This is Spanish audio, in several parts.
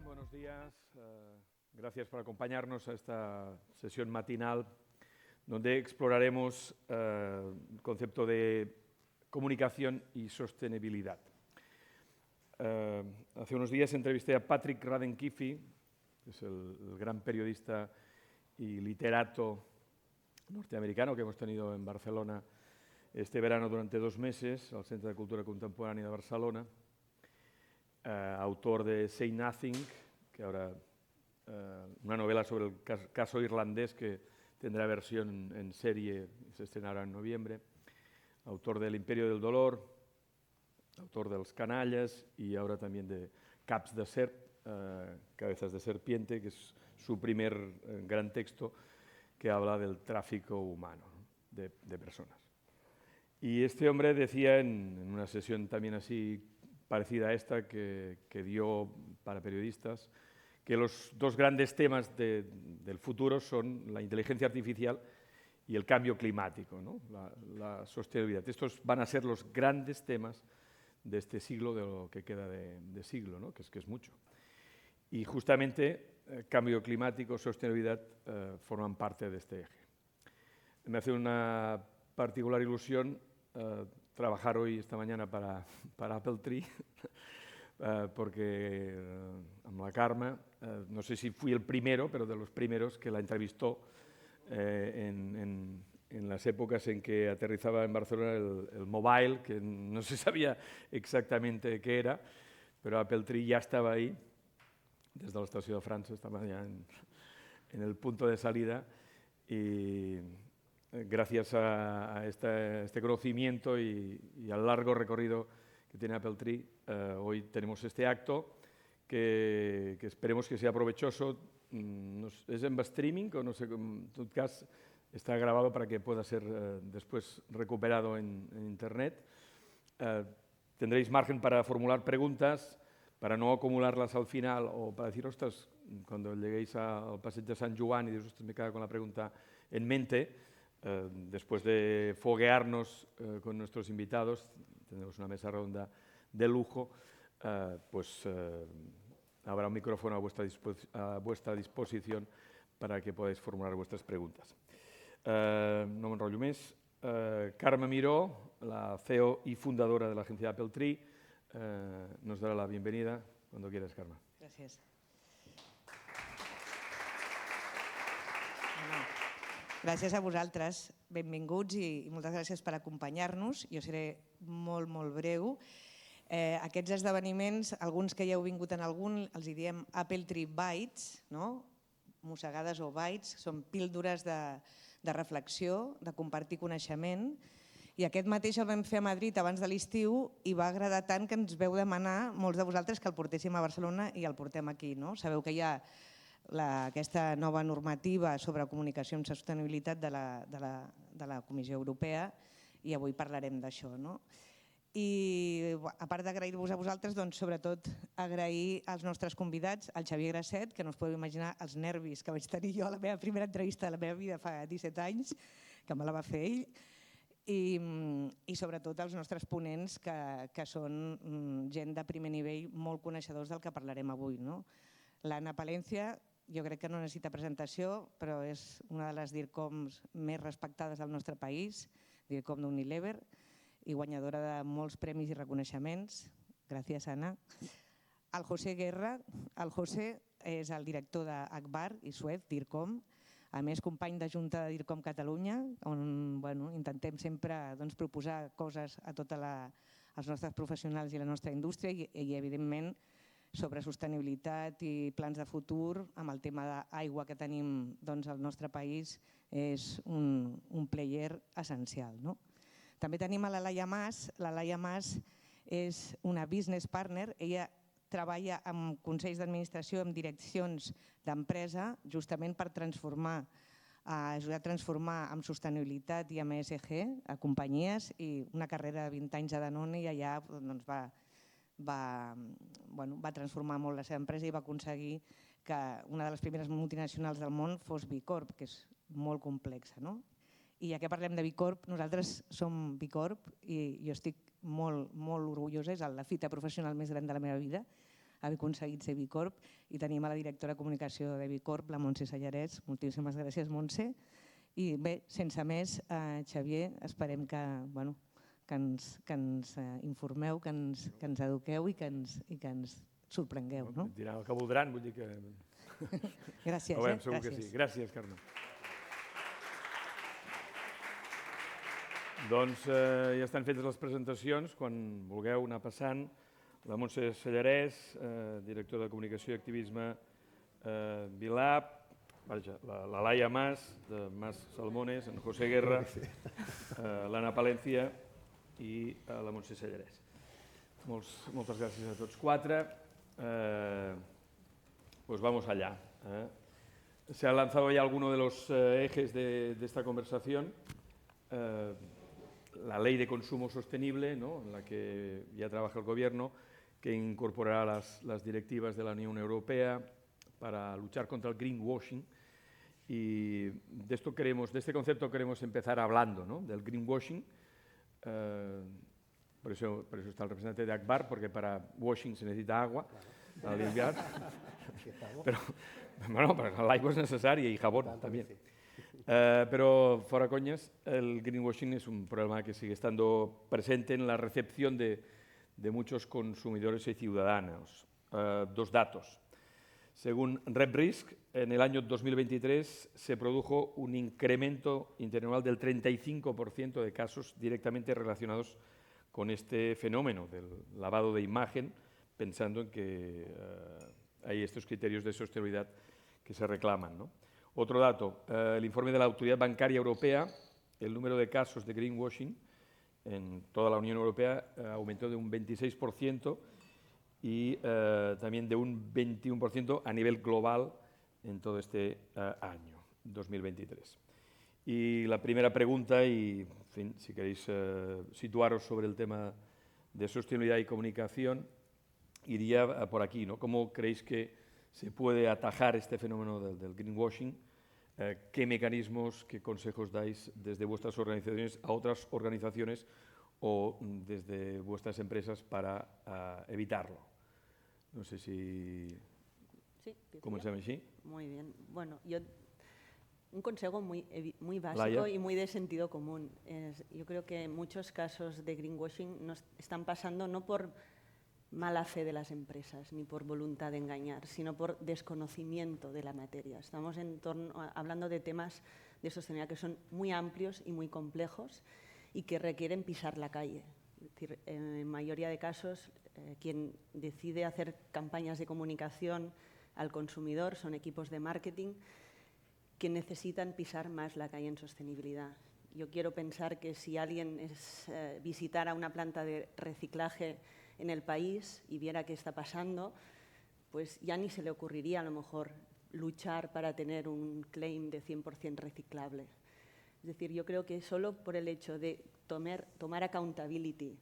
buenos días. Gracias por acompañarnos a esta sesión matinal donde exploraremos el concepto de comunicación y sostenibilidad. Hace unos días entrevisté a Patrick Radden-Keefe, que es el gran periodista y literato norteamericano que hemos tenido en Barcelona este verano durante 2 meses, al Centre de Cultura Contemporánea de Barcelona, autor de Say Nothing, que ahora una novela sobre el caso irlandés que tendrá versión en serie, se estrenará en noviembre, autor del Imperio del Dolor, autor de Los Canallas y ahora también de Caps de Serp, Cabezas de Serpiente, que es su primer gran texto que habla del tráfico humano, de personas. Y este hombre decía en una sesión también así parecida a esta que dio para periodistas, que los 2 grandes temas del futuro son la inteligencia artificial y el cambio climático, ¿no? la sostenibilidad. Estos van a ser los grandes temas de este siglo, de lo que queda de siglo, ¿no? que es mucho. Y justamente cambio climático, sostenibilidad forman parte de este eje. Me hace una particular ilusión trabajar hoy, esta mañana, para Apple Tree, porque amb la Carme, no sé si fui el primero, pero de los primeros que la entrevistó en las épocas en que aterrizaba en Barcelona el mobile, que no se sabía exactamente qué era, pero Apple Tree ya estaba ahí, desde la estación de Francia, estaba ya en el punto de salida, y gracias a este conocimiento y al largo recorrido que tiene Apple Tree, hoy tenemos este acto que esperemos que sea provechoso. ¿Es en streaming o no sé? En todo caso, está grabado para que pueda ser después recuperado en Internet. Tendréis margen para formular preguntas, para no acumularlas al final o para decir, ostras, cuando lleguéis al Passeig de Sant Joan y dices, ostras, me queda con la pregunta en mente. Después de foguearnos con nuestros invitados, tendremos una mesa redonda de lujo, habrá un micrófono a vuestra disposición para que podáis formular vuestras preguntas. No me enrollo més. Carme Miró, la CEO y fundadora de la agencia Apple Tree, nos dará la bienvenida cuando quieras, Carme. Gràcies. Gràcies a vosaltres, benvinguts i moltes gràcies per acompanyar-nos. Jo seré molt, molt breu. Aquests esdeveniments, alguns que ja heu vingut en algun, els diem Apple Tree Bites, no? Mossegades o bites, són píldores de reflexió, de compartir coneixement. I aquest mateix el vam fer a Madrid abans de l'estiu i va agradar tant que ens veu demanar, molts de vosaltres, que el portéssim a Barcelona i el portem aquí. Sabeu que hi ha aquesta nova normativa sobre comunicació amb sostenibilitat de la Comissió Europea i avui parlarem d'això. I a part d'agrair-vos a vosaltres, sobretot agrair als nostres convidats, al Xavier Grasset, que no us podeu imaginar els nervis que vaig tenir jo a la meva primera entrevista de la meva vida fa 17 anys, que me la va fer ell, i sobretot als nostres ponents, que són gent de primer nivell, molt coneixedors del que parlarem avui. L'Anna Palencia, jo crec que no necessita presentació, però és una de les DIRCOMs més respectades del nostre país, DIRCOM d'Unilever, i guanyadora de molts premis i reconeixements. Gràcies, Anna. El José Guerra. El José és el director d'Akbar i Suez, DIRCOM, a més company de Junta de DIRCOM Catalunya, on intentem sempre proposar coses a tots els nostres professionals i la nostra indústria i evidentment, sobre sostenibilitat i plans de futur, amb el tema d'aigua que tenim al nostre país, és un player essencial. També tenim a la Laia Mas. La Laia Mas és una business partner. Ella treballa amb consells d'administració, amb direccions d'empresa, justament per ajudar a transformar amb sostenibilitat i amb ESG a companyies, i una carrera de 20 anys a Danone, i allà va transformar molt la seva empresa i va aconseguir que una de les primeres multinacionals del món fos B Corp, que és molt complexa. I ja que parlem de B Corp, nosaltres som B Corp i jo estic molt orgullosa, és la fita professional més gran de la meva vida, haver aconseguit ser Bicorp, i tenim a la directora de comunicació de Bicorp, la Montse Sallarès. Moltíssimes gràcies, Montse. I bé, sense més, Xavier, esperem que ens informeu, que ens eduqueu i que ens sorprengueu. Diran el que voldran, vull dir que... Gràcies. Segur que sí. Gràcies, Carme. Doncs ja estan fetes les presentacions. Quan vulgueu anar passant, la Montse Sallarès, directora de Comunicació i Activisme Vilap, la Laia Mas, de Mas Salmones, en José Guerra, l'Anna Palencia i la Montse Sallarès. Moltes gràcies a tots quatre. Pues vamos allá. Se ha lanzado ya alguno de los ejes de esta conversación. La ley de consumo sostenible, ¿no?, en la que ya trabaja el Gobierno, que incorporará las directivas de la Unión Europea para luchar contra el greenwashing. Y de este concepto queremos empezar hablando, ¿no?, del greenwashing. Por eso está el representante de Akbar, porque para washing se necesita agua, para limpiar. Pero bueno, el agua es necesaria y jabón también. Pero fuera coñas, el greenwashing es un problema que sigue estando presente en la recepción de muchos consumidores y ciudadanos. Dos datos. Según RepRisk, en el año 2023 se produjo un incremento interanual del 35% de casos directamente relacionados con este fenómeno del lavado de imagen, pensando en que hay estos criterios de sostenibilidad que se reclaman, ¿no? Otro dato, el informe de la Autoridad Bancaria Europea, el número de casos de greenwashing en toda la Unión Europea aumentó de un 26% y también de un 21% a nivel global en todo este año, 2023. Y la primera pregunta, y en fin, si queréis situaros sobre el tema de sostenibilidad y comunicación, iría por aquí, ¿no? ¿Cómo creéis que se puede atajar este fenómeno del greenwashing? ¿Qué mecanismos, qué consejos dais desde vuestras organizaciones a otras organizaciones o desde vuestras empresas para evitarlo? No sé si... Sí, comencemos así. Muy bien. Bueno, un consejo muy básico Laia. y muy de sentido común. Yo creo que muchos casos de greenwashing nos están pasando no por mala fe de las empresas ni por voluntad de engañar, sino por desconocimiento de la materia. Estamos hablando de temas de sostenibilidad que son muy amplios y muy complejos y que requieren pisar la calle. Es decir, en mayoría de casos, quien decide hacer campañas de comunicación al consumidor son equipos de marketing que necesitan pisar más la calle en sostenibilidad. Yo quiero pensar que si alguien visitara una planta de reciclaje en el país y viera qué está pasando, pues ya ni se le ocurriría a lo mejor luchar para tener un claim de 100% reciclable. Es decir, yo creo que solo por el hecho de tomar accountability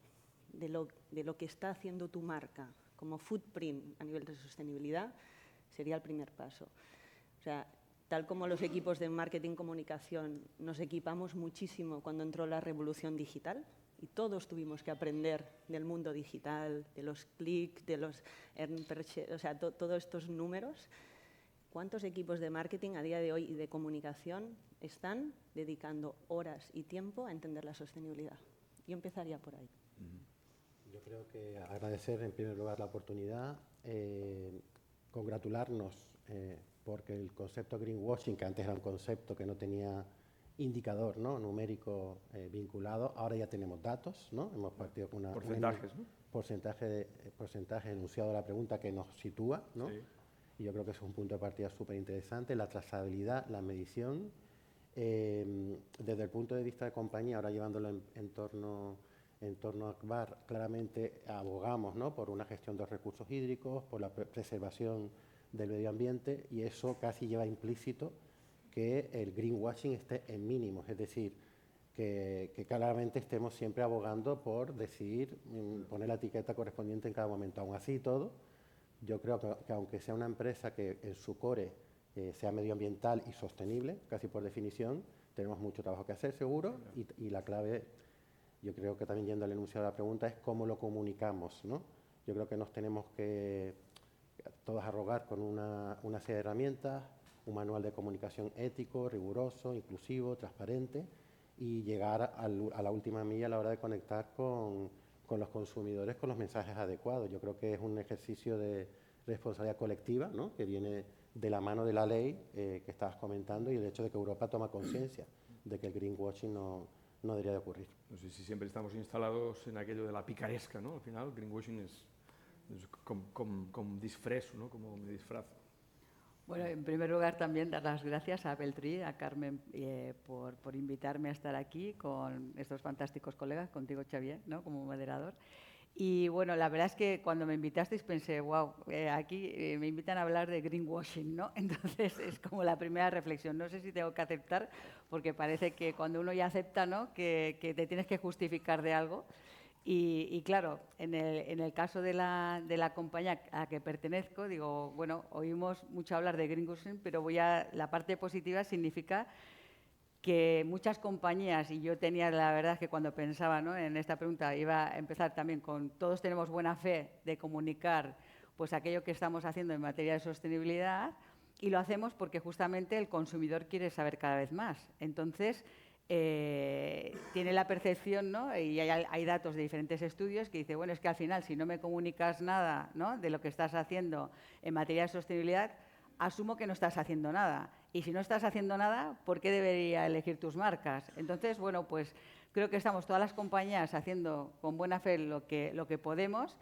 de lo que está haciendo tu marca como footprint a nivel de sostenibilidad sería el primer paso. O sea, tal como los equipos de marketing comunicación nos equipamos muchísimo cuando entró la revolución digital, y todos tuvimos que aprender del mundo digital, de los clics, de los o sea, todos estos números. ¿Cuántos equipos de marketing a día de hoy y de comunicación están dedicando horas y tiempo a entender la sostenibilidad? Yo empezaría por ahí. Yo creo que agradecer en primer lugar la oportunidad, congratularnos porque el concepto greenwashing, que antes era un concepto que no tenía indicador, ¿no?, numérico vinculado, ahora ya tenemos datos, ¿no? Hemos partido con porcentajes, ¿no? porcentaje enunciado de la pregunta que nos sitúa, ¿no? Sí. Y yo creo que es un punto de partida súper interesante, la trazabilidad, la medición. Desde el punto de vista de compañía, ahora llevándolo en torno a Akbar, claramente abogamos, ¿no?, por una gestión de los recursos hídricos, por la preservación del medio ambiente, y eso casi lleva implícito que el greenwashing esté en mínimos, es decir, que claramente estemos siempre abogando por decidir poner la etiqueta correspondiente en cada momento. Aún así todo, yo creo que aunque sea una empresa que en su core sea medioambiental y sostenible, casi por definición, tenemos mucho trabajo que hacer seguro, y la clave, yo creo que también yendo al enunciado de la pregunta, es cómo lo comunicamos, ¿no? Yo creo que nos tenemos que todas a rogar con una serie de herramientas, un manual de comunicación ético, riguroso, inclusivo, transparente, y llegar a la última milla a la hora de conectar con los consumidores con los mensajes adecuados. Yo creo que es un ejercicio de responsabilidad colectiva, ¿no?, que viene de la mano de la ley que estabas comentando y el hecho de que Europa toma conciencia de que el greenwashing no debería de ocurrir. No sé si siempre estamos instalados en aquello de la picaresca, ¿no? Al final, greenwashing es com disfresso, ¿no? Como me disfrazo. Bueno, en primer lugar también dar las gracias a Beltrí, a Carmen, por invitarme a estar aquí con estos fantásticos colegas, contigo Xavier, ¿no?, como moderador. Y bueno, la verdad es que cuando me invitasteis pensé, wow, aquí me invitan a hablar de greenwashing, ¿no? Entonces es como la primera reflexión. No sé si tengo que aceptar, porque parece que cuando uno ya acepta, ¿no?, que te tienes que justificar de algo. Y claro, en el caso de la compañía a la que pertenezco, digo, bueno, oímos mucho hablar de greenwashing, pero la parte positiva significa que muchas compañías, y yo tenía la verdad que cuando pensaba, ¿no?, en esta pregunta iba a empezar también con todos tenemos buena fe de comunicar pues aquello que estamos haciendo en materia de sostenibilidad, y lo hacemos porque justamente el consumidor quiere saber cada vez más. Entonces, tiene la percepción, ¿no?, y hay datos de diferentes estudios que dicen, bueno, es que al final si no me comunicas nada, ¿no?, de lo que estás haciendo en materia de sostenibilidad, asumo que no estás haciendo nada. Y si no estás haciendo nada, ¿por qué debería elegir tus marcas? Entonces, bueno, pues creo que estamos todas las compañías haciendo con buena fe lo que podemos.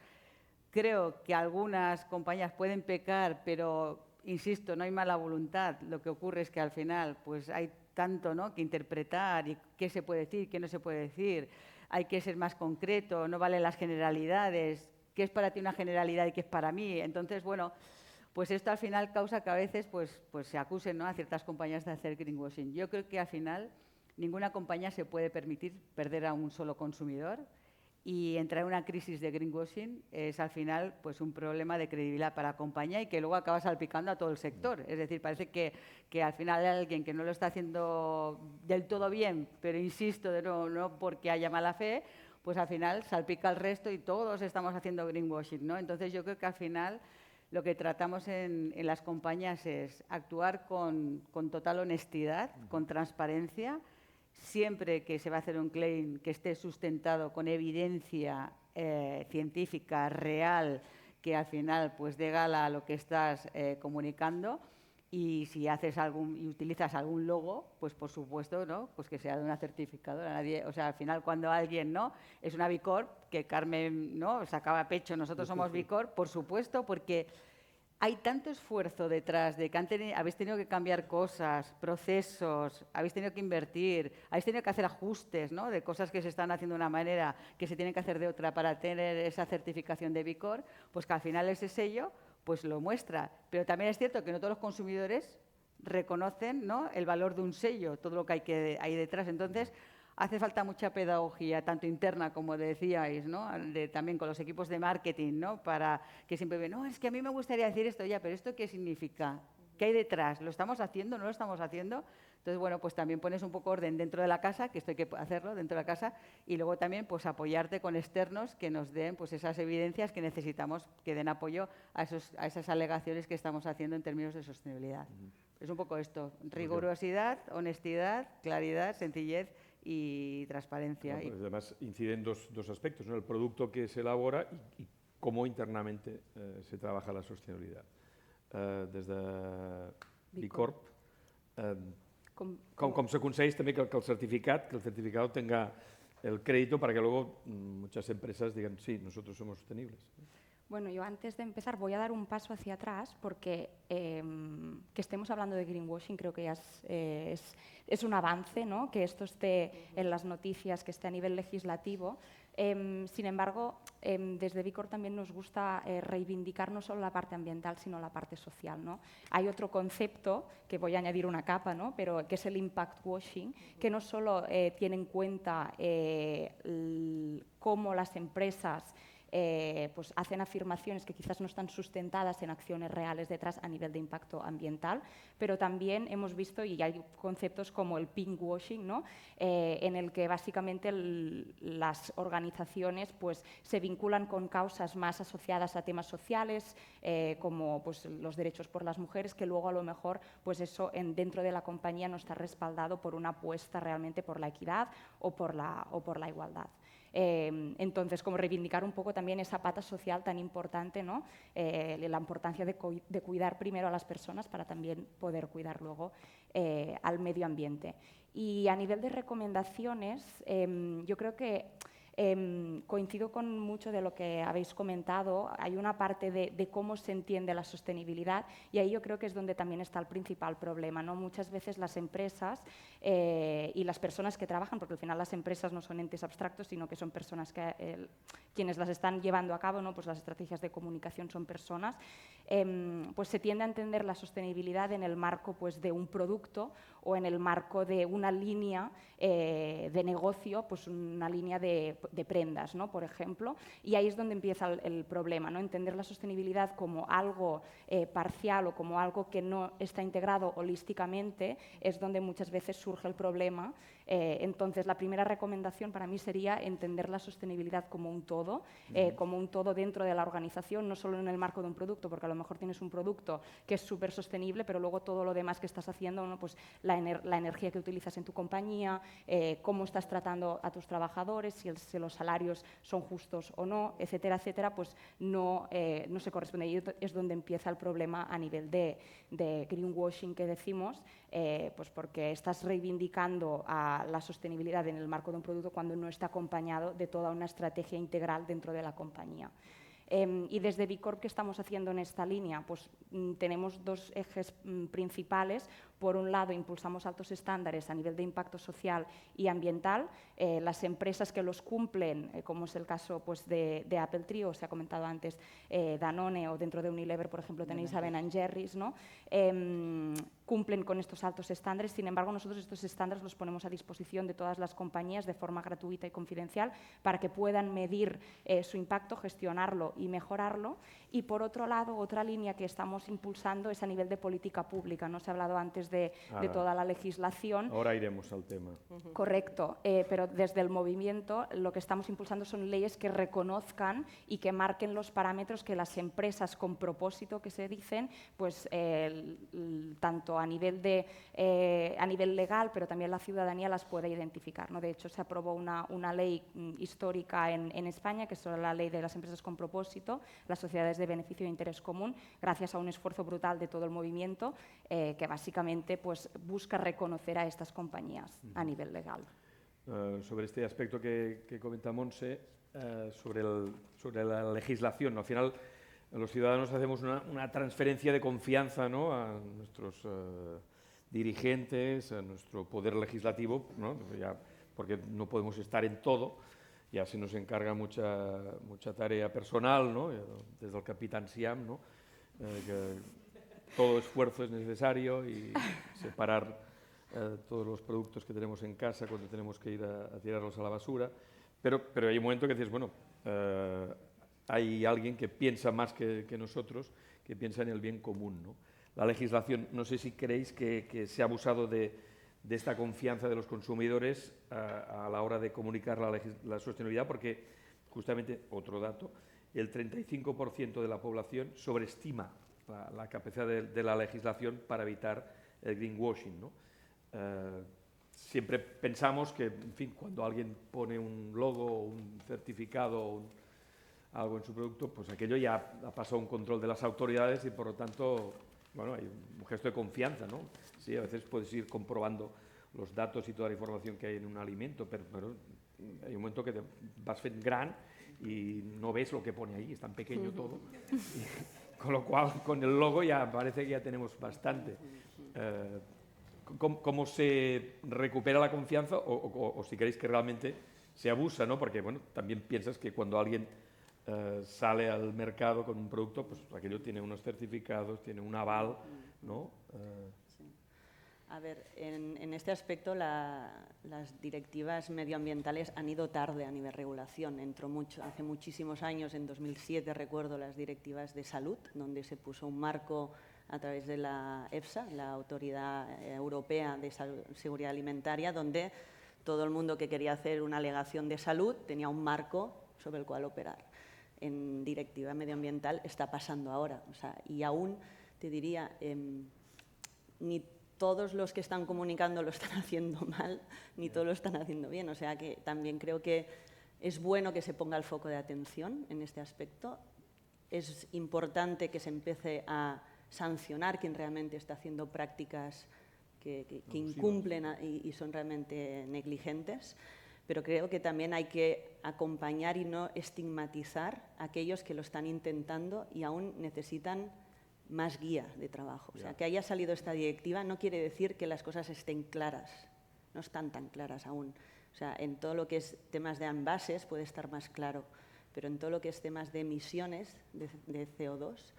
Creo que algunas compañías pueden pecar, pero, insisto, no hay mala voluntad. Lo que ocurre es que al final pues hay tanto, ¿no?, que interpretar y qué se puede decir, qué no se puede decir. Hay que ser más concreto, no valen las generalidades. ¿Qué es para ti una generalidad y qué es para mí? Entonces, bueno, pues esto al final causa que a veces pues se acusen, ¿no?, a ciertas compañías de hacer greenwashing. Yo creo que al final ninguna compañía se puede permitir perder a un solo consumidor, y entrar en una crisis de greenwashing es al final pues un problema de credibilidad para la compañía y que luego acaba salpicando a todo el sector. Es decir, parece que al final hay alguien que no lo está haciendo del todo bien, pero insisto, de nuevo, no porque haya mala fe, pues al final salpica al resto y todos estamos haciendo greenwashing, ¿no? Entonces yo creo que al final lo que tratamos en las compañías es actuar con total honestidad, con transparencia, siempre que se va a hacer un claim que esté sustentado con evidencia científica, real, que al final pues dé gala a lo que estás comunicando. Y si haces y utilizas algún logo, pues por supuesto, ¿no?, pues que sea de una certificadora. Nadie, o sea, al final cuando alguien, ¿no?, es una B Corp, que Carmen, ¿no?, sacaba pecho, nosotros somos B Corp, por supuesto, porque hay tanto esfuerzo detrás de que habéis tenido que cambiar cosas, procesos, habéis tenido que invertir, habéis tenido que hacer ajustes, ¿no?, de cosas que se están haciendo de una manera, que se tienen que hacer de otra para tener esa certificación de B Corp, pues que al final ese sello pues lo muestra. Pero también es cierto que no todos los consumidores reconocen, ¿no?, el valor de un sello, todo lo que hay detrás. Entonces, hace falta mucha pedagogía, tanto interna, como decíais, ¿no?, también con los equipos de marketing, ¿no?, para que siempre ven, no, es que a mí me gustaría decir esto, ya, pero ¿esto qué significa? ¿Qué hay detrás? ¿Lo estamos haciendo? ¿No lo estamos haciendo? Entonces, bueno, pues también pones un poco orden dentro de la casa, que esto hay que hacerlo dentro de la casa, y luego también pues apoyarte con externos que nos den pues esas evidencias que necesitamos, que den apoyo a esas alegaciones que estamos haciendo en términos de sostenibilidad. Es un poco esto, rigurosidad, honestidad, claridad, sencillez y transparencia. Bueno, pues además inciden dos aspectos, ¿no?, el producto que se elabora y cómo internamente se trabaja la sostenibilidad. Des de B Corp, com s'aconsegueix també que el certificado tenga el crédito para que luego muchas empresas digan, sí, nosotros somos sostenibles. Bueno, yo antes de empezar voy a dar un paso hacia atrás porque que estemos hablando de greenwashing creo que ya es un avance, ¿no?, que esto esté en las noticias, que esté a nivel legislativo. Sin embargo, desde B Corp también nos gusta reivindicar no solo la parte ambiental, sino la parte social, ¿no? Hay otro concepto, que voy a añadir una capa, ¿no?, pero que es el impact washing, que no solo tiene en cuenta cómo las empresas pues hacen afirmaciones que quizás no están sustentadas en acciones reales detrás a nivel de impacto ambiental, pero también hemos visto, y hay conceptos como el pinkwashing, ¿no? En el que básicamente las organizaciones pues, se vinculan con causas más asociadas a temas sociales, como pues, los derechos por las mujeres, que luego a lo mejor pues eso dentro de la compañía no está respaldado por una apuesta realmente por la equidad o por la igualdad. Entonces, como reivindicar un poco también esa pata social tan importante, ¿no? La importancia de cuidar primero a las personas para también poder cuidar luego al medio ambiente. Y a nivel de recomendaciones, yo creo que coincido con mucho de lo que habéis comentado. Hay una parte de cómo se entiende la sostenibilidad y ahí yo creo que es donde también está el principal problema, ¿no? Muchas veces las empresas y las personas que trabajan, porque al final las empresas no son entes abstractos, sino que son personas que quienes las están llevando a cabo, ¿no? Pues las estrategias de comunicación son personas, pues se tiende a entender la sostenibilidad en el marco pues, de un producto o en el marco de una línea de negocio, pues una línea de prendas, ¿no? Por ejemplo, y ahí es donde empieza el problema, ¿no? Entender la sostenibilidad como algo parcial o como algo que no está integrado holísticamente es donde muchas veces surge el problema. Entonces, la primera recomendación para mí sería entender la sostenibilidad como un todo dentro de la organización, no solo en el marco de un producto, porque a lo mejor tienes un producto que es súper sostenible, pero luego todo lo demás que estás haciendo, ¿no? Pues la energía que utilizas en tu compañía, cómo estás tratando a tus trabajadores, si los salarios son justos o no, etcétera, etcétera, pues no se corresponde. Y es donde empieza el problema a nivel de greenwashing que decimos, pues porque estás reivindicando a la sostenibilidad en el marco de un producto cuando no está acompañado de toda una estrategia integral dentro de la compañía. Y desde B Corp, ¿qué estamos haciendo en esta línea? Pues tenemos dos ejes principales. Por un lado, impulsamos altos estándares a nivel de impacto social y ambiental. Las empresas que los cumplen, como es el caso pues, de Apple Tree, o se ha comentado antes Danone, o dentro de Unilever, por ejemplo, tenéis a Ben & Jerry's, ¿no? Cumplen con estos altos estándares. Sin embargo, nosotros estos estándares los ponemos a disposición de todas las compañías de forma gratuita y confidencial para que puedan medir su impacto, gestionarlo y mejorarlo. Y por otro lado, otra línea que estamos impulsando es a nivel de política pública. No se ha hablado antes de toda la legislación. Ahora iremos al tema. Correcto, pero desde el movimiento lo que estamos impulsando son leyes que reconozcan y que marquen los parámetros que las empresas con propósito, que se dicen, pues tanto a nivel legal, pero también la ciudadanía las puede identificar, ¿no? De hecho, se aprobó una ley histórica en España, que es la ley de las empresas con propósito, las sociedades de beneficio e interés común, gracias a un esfuerzo brutal de todo el movimiento, que básicamente pues, busca reconocer a estas compañías a nivel legal. Sobre este aspecto que comenta Montse, sobre la legislación, ¿no? Al final, los ciudadanos hacemos una transferencia de confianza, ¿no? A nuestros dirigentes, a nuestro poder legislativo, ¿no? Ya, porque no podemos estar en todo, ya se nos encarga mucha tarea personal, ¿no? Desde el capitán Siam, ¿no? Que todo esfuerzo es necesario y separar todos los productos que tenemos en casa cuando tenemos que ir a tirarlos a la basura. Pero hay un momento que dices, bueno, hay alguien que piensa más que nosotros, que piensa en el bien común, ¿no? La legislación, no sé si creéis que se ha abusado de esta confianza de los consumidores a la hora de comunicar la sostenibilidad, porque justamente, otro dato, el 35% de la población sobreestima la capacidad de la legislación para evitar el greenwashing, ¿no? Siempre pensamos que, en fin, cuando alguien pone un logo o un certificado o algo en su producto, pues aquello ya ha pasado un control de las autoridades y, por lo tanto, bueno, hay un gesto de confianza, ¿no? Sí, a veces puedes ir comprobando los datos y toda la información que hay en un alimento, pero hay un momento que te vas fent gran y no ves lo que pone ahí, es tan pequeño todo. Con lo cual, con el logo ya parece que ya tenemos bastante. ¿Cómo se recupera la confianza o si queréis que realmente se abusa, ¿no? Porque, bueno, también piensas que cuando alguien sale al mercado con un producto, pues aquello tiene unos certificados, tiene un aval, ¿no? Sí. A ver, en este aspecto las directivas medioambientales han ido tarde a nivel regulación. Entró hace muchísimos años, en 2007 recuerdo, las directivas de salud, donde se puso un marco a través de la EFSA, la Autoridad Europea de Seguridad Alimentaria, donde todo el mundo que quería hacer una alegación de salud tenía un marco sobre el cual operar. En directiva medioambiental está pasando ahora. O sea, y aún te diría, ni todos los que están comunicando lo están haciendo mal, ni todos lo están haciendo bien. O sea que también creo que es bueno que se ponga el foco de atención en este aspecto. Es importante que se empiece a sancionar quien realmente está haciendo prácticas que incumplen y son realmente negligentes. Pero creo que también hay que acompañar y no estigmatizar a aquellos que lo están intentando y aún necesitan más guía de trabajo. O sea, que haya salido esta directiva no quiere decir que las cosas estén claras, no están tan claras aún. O sea, en todo lo que es temas de envases puede estar más claro, pero en todo lo que es temas de emisiones de CO2,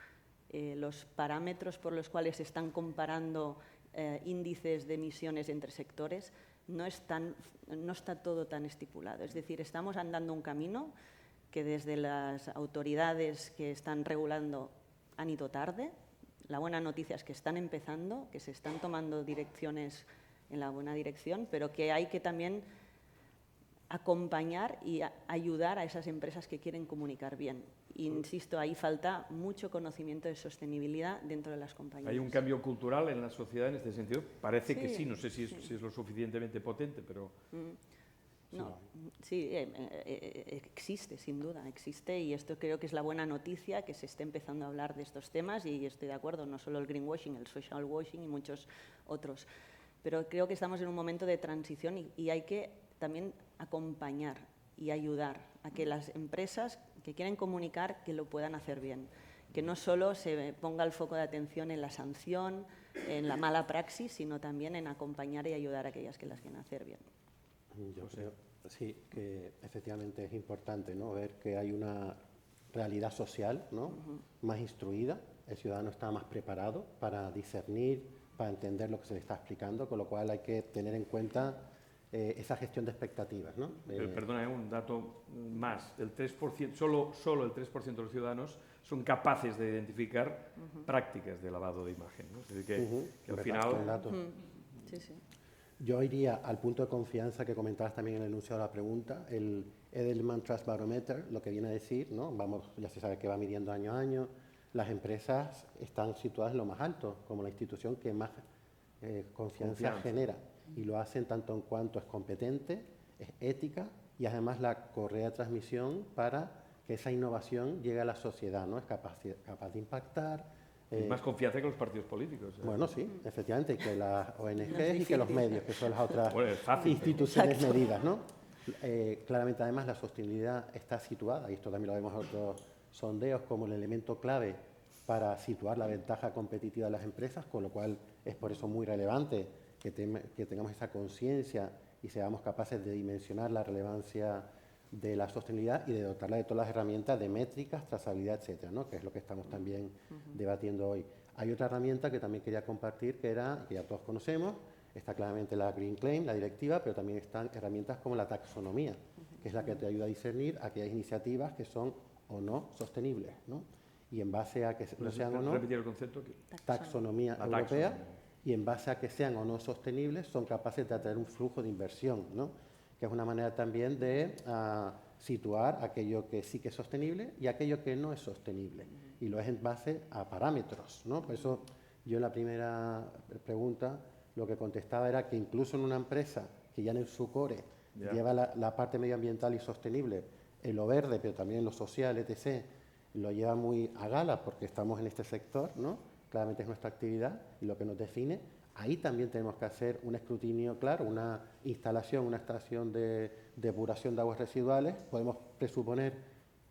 los parámetros por los cuales se están comparando índices de emisiones entre sectores no está todo tan estipulado. Es decir, estamos andando un camino que desde las autoridades que están regulando han ido tarde. La buena noticia es que están empezando, que se están tomando direcciones en la buena dirección, pero que hay que también acompañar y ayudar a esas empresas que quieren comunicar bien. Insisto, ahí falta mucho conocimiento de sostenibilidad dentro de las compañías. ¿Hay un cambio cultural en la sociedad en este sentido? Parece que sí, no sé si sí. es lo suficientemente potente, pero... No, sí, existe, sin duda, existe, y esto creo que es la buena noticia, que se esté empezando a hablar de estos temas, y estoy de acuerdo, no solo el greenwashing, el social washing y muchos otros. Pero creo que estamos en un momento de transición y hay que también acompañar y ayudar a que las empresas que quieren comunicar que lo puedan hacer bien, que no solo se ponga el foco de atención en la sanción, en la mala praxis, sino también en acompañar y ayudar a aquellas que las quieren hacer bien. Yo creo, sí, que efectivamente es importante, ¿no?, ver que hay una realidad social, ¿no?, más instruida, el ciudadano está más preparado para discernir, para entender lo que se le está explicando, con lo cual hay que tener en cuenta esa gestión de expectativas, ¿no? Perdona, un dato más, el 3%, solo el 3% de los ciudadanos son capaces de identificar prácticas de lavado de imagen, ¿no? Es decir, que al final... Sí, sí. Yo iría al punto de confianza que comentabas también en el enunciado de la pregunta, el Edelman Trust Barometer, lo que viene a decir, ¿no?, ya se sabe que va midiendo año a año, las empresas están situadas en lo más alto, como la institución que más confianza genera, y lo hacen tanto en cuanto es competente, es ética, y además la correa de transmisión para que esa innovación llegue a la sociedad, ¿no?, es capaz de impactar. Más confianza que los partidos políticos. Bueno, sí, efectivamente, que las ONGs y que los medios, que son las otras instituciones medidas, ¿no? Claramente, además, la sostenibilidad está situada, y esto también lo vemos en otros sondeos, como el elemento clave para situar la ventaja competitiva de las empresas, con lo cual es por eso muy relevante que tengamos esa conciencia y seamos capaces de dimensionar la relevancia de la sostenibilidad y de dotarla de todas las herramientas de métricas, trazabilidad, etcétera, ¿no?, que es lo que estamos también debatiendo hoy. Hay otra herramienta que también quería compartir, que ya todos conocemos, está claramente la Green Claim, la directiva, pero también están herramientas como la taxonomía, que es la que te ayuda a discernir aquellas iniciativas que son o no sostenibles, ¿no? Y en base a que no sean o no... ¿Repetir el concepto? Taxonomía europea, y en base a que sean o no sostenibles, son capaces de atraer un flujo de inversión, ¿no?, que es una manera también de situar aquello que sí que es sostenible y aquello que no es sostenible. Y lo es en base a parámetros, ¿no? Por eso yo en la primera pregunta lo que contestaba era que incluso en una empresa que ya en su core lleva la parte medioambiental y sostenible, en lo verde, pero también en lo social, etc., lo lleva muy a gala porque estamos en este sector, ¿no? Claramente es nuestra actividad y lo que nos define. Ahí también tenemos que hacer un escrutinio claro, una instalación, una estación de depuración de aguas residuales. Podemos presuponer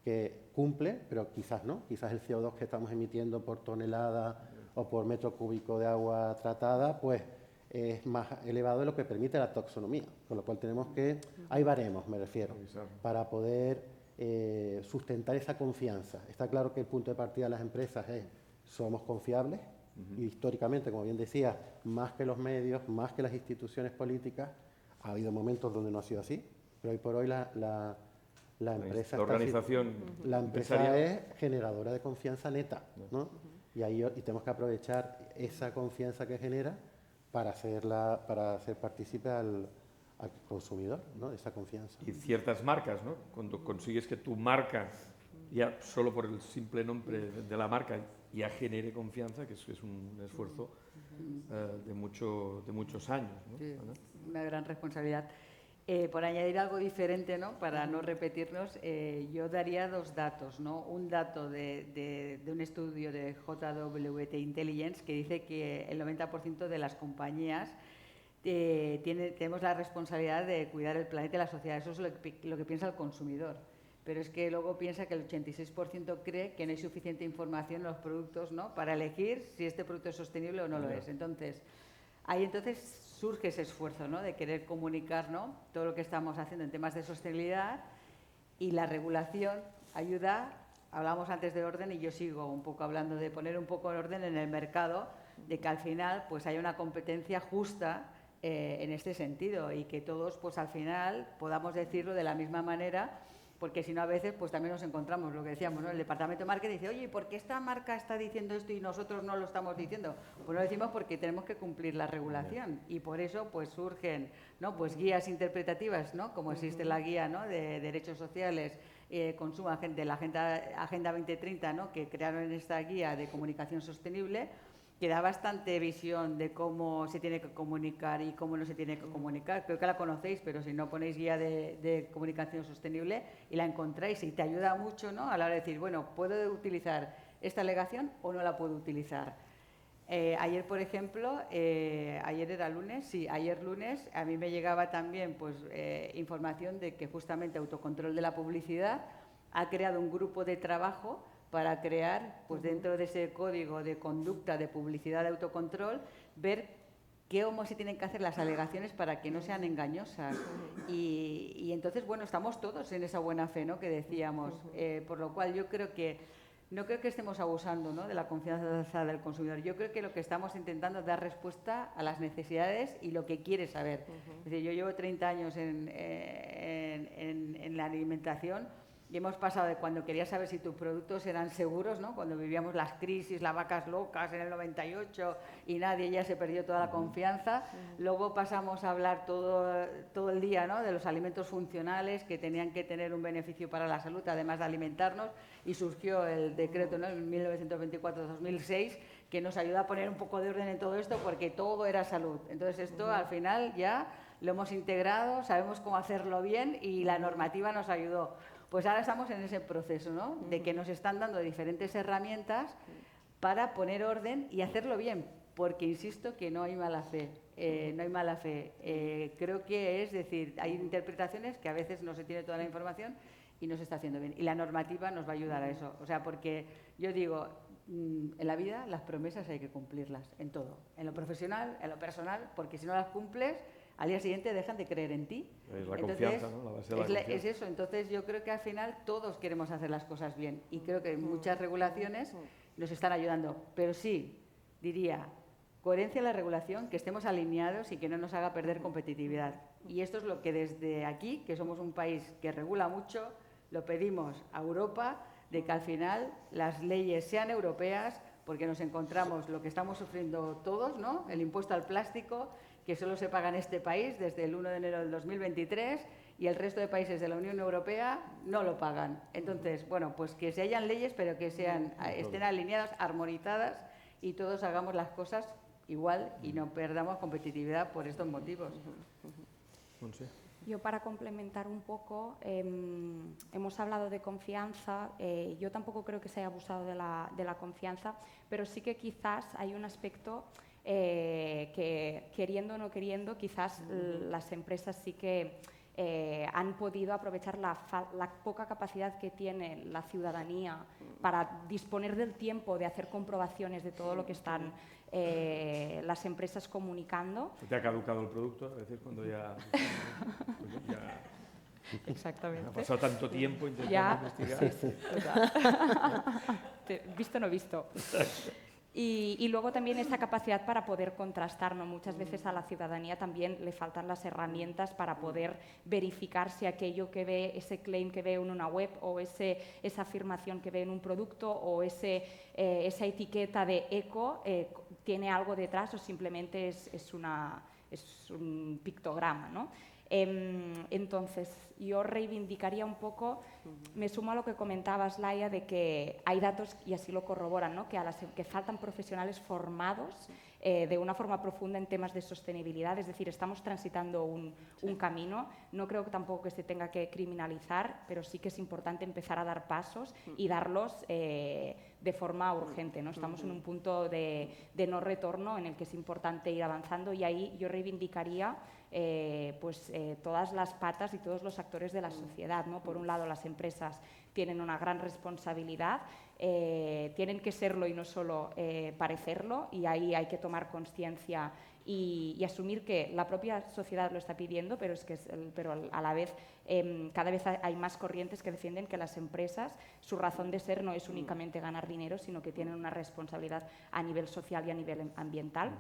que cumple, pero quizás no. Quizás el CO2 que estamos emitiendo por tonelada o por metro cúbico de agua tratada, pues es más elevado de lo que permite la taxonomía. Con lo cual tenemos que, hay baremos, me refiero, para poder sustentar esa confianza. Está claro que el punto de partida de las empresas es, somos confiables, Y históricamente, como bien decía, más que los medios, más que las instituciones políticas, ha habido momentos donde no ha sido así, pero hoy por hoy la empresa, la organización la empresa empresarial es generadora de confianza neta, ¿no? Y tenemos que aprovechar esa confianza que genera para hacer partícipe al consumidor, ¿no? De esa confianza. y ciertas marcas, ¿no? Cuando consigues que tu marca, ya solo por el simple nombre de la marca, ya genere confianza, que es un esfuerzo de muchos años, ¿no? Sí, Ana. una gran responsabilidad. Por añadir algo diferente, ¿no? Para no repetirnos, yo daría dos datos, ¿no? Un dato de un estudio de JWT Intelligence que dice que el 90% de las compañías tenemos la responsabilidad de cuidar el planeta y la sociedad. Eso es lo que piensa el consumidor. Pero es que luego piensa que el 86% cree que no hay suficiente información en los productos, ¿no? Para elegir si este producto es sostenible o no lo es. Entonces, ahí surge ese esfuerzo, ¿no? De querer comunicar, ¿no? Todo lo que estamos haciendo en temas de sostenibilidad, y la regulación ayuda. Hablamos antes de orden y yo sigo un poco hablando de poner un poco de orden en el mercado, de que al final pues haya una competencia justa en este sentido, y que todos pues al final podamos decirlo de la misma manera, porque si no a veces pues también nos encontramos lo que decíamos, ¿no? El departamento de marketing dice, oye, ¿por qué esta marca está diciendo esto y nosotros no lo estamos diciendo? Pues no lo decimos porque tenemos que cumplir la regulación, y por eso pues surgen, ¿no? Pues guías interpretativas, ¿no? Como existe la guía, ¿no? De derechos sociales, consumo de la Agenda 2030, ¿no? Que crearon esta guía de comunicación sostenible, que da bastante visión de cómo se tiene que comunicar y cómo no se tiene que comunicar. Creo que la conocéis, pero si no ponéis guía de comunicación sostenible y la encontráis, y te ayuda mucho, ¿no? A la hora de decir, bueno, ¿puedo utilizar esta alegación o no la puedo utilizar? Ayer, por ejemplo, ayer era lunes, sí, ayer lunes, a mí me llegaba también pues, información de que justamente Autocontrol de la Publicidad ha creado un grupo de trabajo para crear, pues dentro de ese código de conducta de publicidad de autocontrol, ver cómo se tienen que hacer las alegaciones para que no sean engañosas. Y entonces, bueno, estamos todos en esa buena fe, ¿no? Que decíamos, por lo cual yo creo que no creo que estemos abusando, ¿no? De la confianza del consumidor. Yo creo que lo que estamos intentando es dar respuesta a las necesidades y lo que quiere saber. Es decir, yo llevo 30 años en la alimentación, y hemos pasado de cuando querías saber si tus productos eran seguros, ¿no? Cuando vivíamos las crisis, las vacas locas en el 98 y nadie, ya se perdió toda la confianza. Luego pasamos a hablar todo el día, ¿no? De los alimentos funcionales que tenían que tener un beneficio para la salud, además de alimentarnos, y surgió el decreto, ¿no? En 1924-2006, que nos ayuda a poner un poco de orden en todo esto, porque todo era salud. Entonces esto al final ya lo hemos integrado, sabemos cómo hacerlo bien y la normativa nos ayudó. Pues ahora estamos en ese proceso, ¿no? De que nos están dando diferentes herramientas para poner orden y hacerlo bien, porque insisto que no hay mala fe, no hay mala fe. Creo que es decir, hay interpretaciones que a veces no se tiene toda la información y no se está haciendo bien. Y la normativa nos va a ayudar a eso. O sea, porque yo digo, en la vida las promesas hay que cumplirlas, en todo, en lo profesional, en lo personal, porque si no las cumples, al día siguiente dejan de creer en ti. Es la confianza, ¿no? La base de la confianza. Es eso. Entonces yo creo que al final todos queremos hacer las cosas bien, y creo que muchas regulaciones nos están ayudando. Pero sí, diría, coherencia en la regulación, que estemos alineados y que no nos haga perder competitividad. Y esto es lo que desde aquí, que somos un país que regula mucho, lo pedimos a Europa, de que al final las leyes sean europeas, porque nos encontramos lo que estamos sufriendo todos, ¿no? El impuesto al plástico, que solo se paga en este país desde el 1 de enero del 2023, y el resto de países de la Unión Europea no lo pagan. Entonces, bueno, pues que se hayan leyes, pero que estén alineadas, armonizadas, y todos hagamos las cosas igual y no perdamos competitividad por estos motivos. Yo, para complementar un poco, hemos hablado de confianza. Yo tampoco creo que se haya abusado de la confianza, pero sí que quizás hay un aspecto que, queriendo o no queriendo, quizás las empresas sí que han podido aprovechar la poca capacidad que tiene la ciudadanía para disponer del tiempo de hacer comprobaciones de todo lo que están las empresas comunicando. ¿Te ha caducado el producto? A veces cuando ya Exactamente. ha pasado tanto tiempo intentando investigar. Sí, total. Visto no visto. Y luego también esa capacidad para poder contrastar, ¿no? Muchas veces a la ciudadanía también le faltan las herramientas para poder verificar si aquello que ve, ese claim que ve en una web o esa afirmación que ve en un producto o esa etiqueta de eco tiene algo detrás o simplemente es un pictograma, ¿no? Entonces, yo reivindicaría un poco, me sumo a lo que comentabas, Laia, de que hay datos, y así lo corroboran, ¿no? que faltan profesionales formados de una forma profunda en temas de sostenibilidad, es decir, estamos transitando un camino. No creo que tampoco que se tenga que criminalizar, pero sí que es importante empezar a dar pasos y darlos de forma urgente, ¿no? Estamos en un punto de no retorno en el que es importante ir avanzando, y ahí yo reivindicaría todas las patas y todos los actores de la sociedad, ¿no? Por un lado, las empresas tienen una gran responsabilidad, tienen que serlo y no solo parecerlo, y ahí hay que tomar conciencia y asumir que la propia sociedad lo está pidiendo, pero a la vez cada vez hay más corrientes que defienden que las empresas, su razón de ser no es únicamente ganar dinero, sino que tienen una responsabilidad a nivel social y a nivel ambiental.